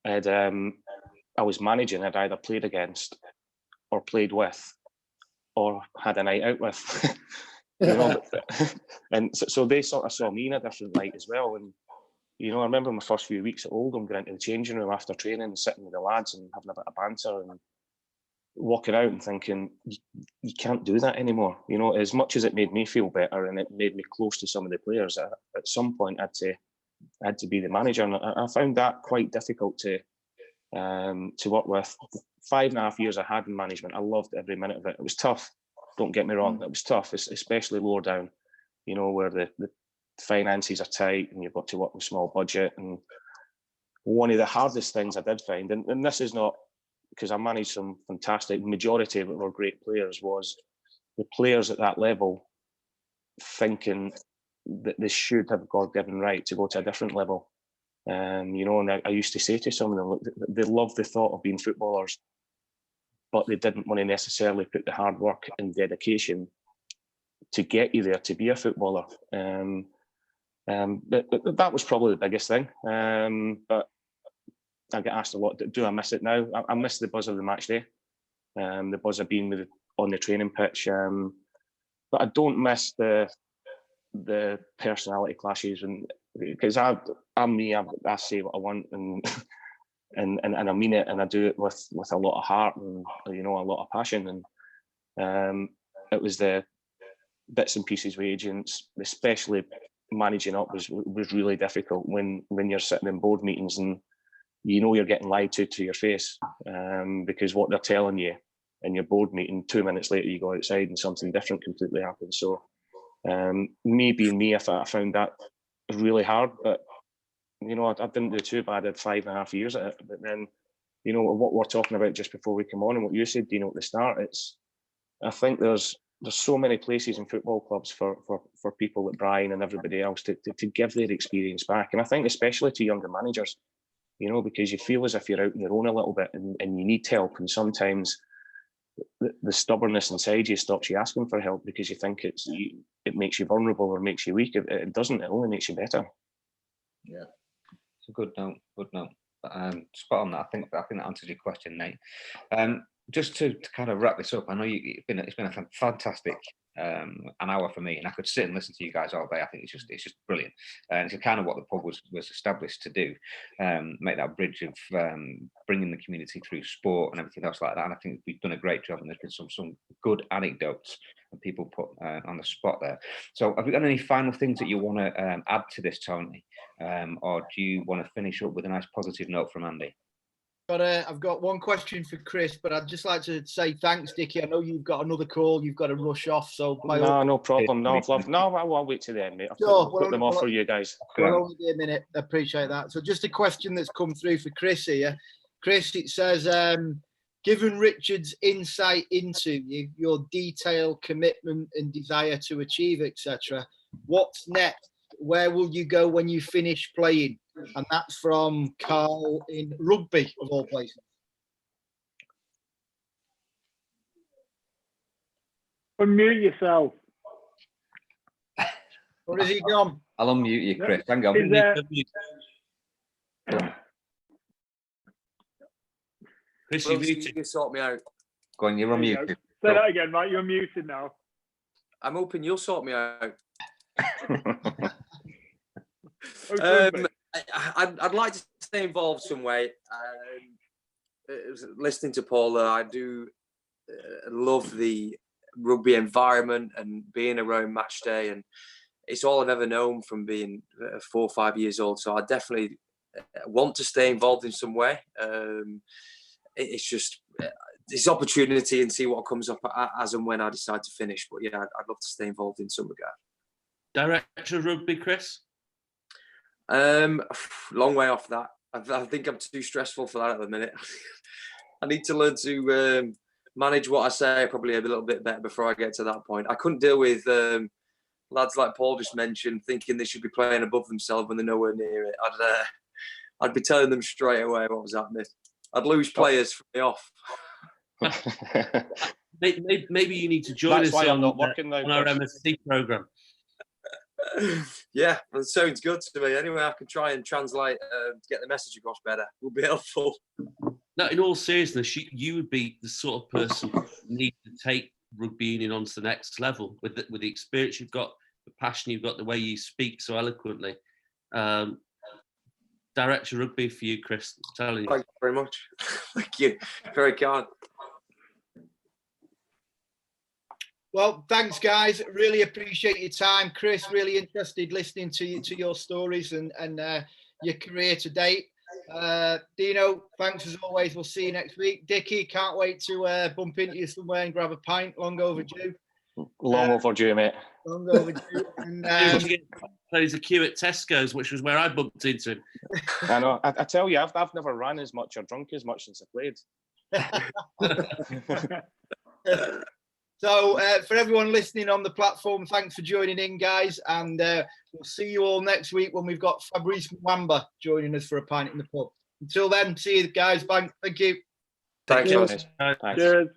I was managing had either played against, or played with, or had a night out with. You know, and so they sort of saw me in a different light as well. And, you know, I remember my first few weeks at Oldham going into the changing room after training and sitting with the lads and having a bit of banter and walking out and thinking, you can't do that anymore. You know, as much as it made me feel better and it made me close to some of the players, at some point I had to be the manager. And I found that quite difficult to work with. 5.5 years I had in management, I loved every minute of it. It was tough, don't get me wrong, it was tough, especially lower down, you know, where the finances are tight and you've got to work with a small budget. And one of the hardest things I did find, and this is not because I managed some fantastic, majority of it were great players, was the players at that level thinking that they should have God-given right to go to a different level. You know, and I used to say to some of them, look, they love the thought of being footballers, but they didn't want to necessarily put the hard work and dedication to get you there to be a footballer. But that was probably the biggest thing. But I get asked a lot, do I miss it now? I miss the buzz of the match day, the buzz of being on the training pitch. But I don't miss the personality clashes, and because I'm me, I say what I want, and I mean it, and I do it with a lot of heart and, you know, a lot of passion. And it was the bits and pieces with agents, especially managing up, was really difficult when you're sitting in board meetings and you know you're getting lied to your face, because what they're telling you in your board meeting, 2 minutes later you go outside and something different completely happens. So me being me, I found that really hard, but you know, I didn't do too bad. I did 5.5 years at it. But then, you know, what we're talking about just before we come on, and what you said, Dino, at the start, I think there's so many places in football clubs for people like Brian and everybody else to give their experience back. And I think especially to younger managers, you know, because you feel as if you're out on your own a little bit and you need help. And sometimes the stubbornness inside you stops you asking for help because you think it makes you vulnerable or makes you weak. It doesn't. It only makes you better. Yeah, it's a good note. Good note. Spot on that. I think that answers your question, Nate. Just to kind of wrap this up, I know it's been a fantastic an hour for me, and I could sit and listen to you guys all day. I think it's just brilliant, and it's kind of what the pub was established to do, make that bridge of bringing the community through sport and everything else like that. And I think we've done a great job, and there's been some good anecdotes and people put on the spot there. So have you got any final things that you want to add to this, Tony, or do you want to finish up with a nice positive note from Andy? I've got one question for Chris, but I'd just like to say thanks, Dickie. I know you've got another call, you've got to rush off. So no problem. No, I'll wait till the end, mate. I'll put them off for you guys. We'll only be a minute. I appreciate that. So just a question that's come through for Chris here. Chris, it says, given Richard's insight into you, your detail, commitment and desire to achieve, etc., what's next? Where will you go when you finish playing? And that's from Carl in Rugby, of all places. Unmute yourself. Or is he gone? I'll unmute you, Chris. Hang on. Chris, you sort me out. Go on, you're unmuted. Say that again, mate. You're muted now. I'm hoping you'll sort me out. I'd like to stay involved some way. Listening to Paula, I do love the rugby environment and being around match day, and it's all I've ever known from being 4 or 5 years old. So I definitely want to stay involved in some way. It's just this opportunity and see what comes up as and when I decide to finish. But yeah, I'd love to stay involved in some regard. Director of rugby, Chris? Long way off that. I think I'm too stressful for that at the minute. I need to learn to manage what I say probably a little bit better before I get to that point. I couldn't deal with lads like Paul just mentioned thinking they should be playing above themselves when they're nowhere near it. I'd be telling them straight away what was happening. I'd lose players from me off. Maybe you need to join us I'm not working now, on our MSc program. Yeah, that sounds good to me. Anyway, I can try and translate, get the message across better. Will be helpful. No, in all seriousness, you would be the sort of person who needs to take rugby union on to the next level with the experience you've got, the passion you've got, the way you speak so eloquently. Director of rugby for you, Chris. I'm telling you. Thank you very much. Thank you. Very kind. Well, thanks, guys. Really appreciate your time, Chris. Really interested listening to your stories and your career to date. Dino, thanks as always. We'll see you next week. Dickie, can't wait to bump into you somewhere and grab a pint. Long overdue. Long overdue, mate. Long overdue. And plays a queue at Tesco's, which was where I bumped into him. I know. I tell you, I've never ran as much or drunk as much since I played. So for everyone listening on the platform, thanks for joining in, guys. And we'll see you all next week when we've got Fabrice Mwamba joining us for a pint in the pub. Until then, see you guys. Bye. Thank you. Thank you. Thanks. Cheers.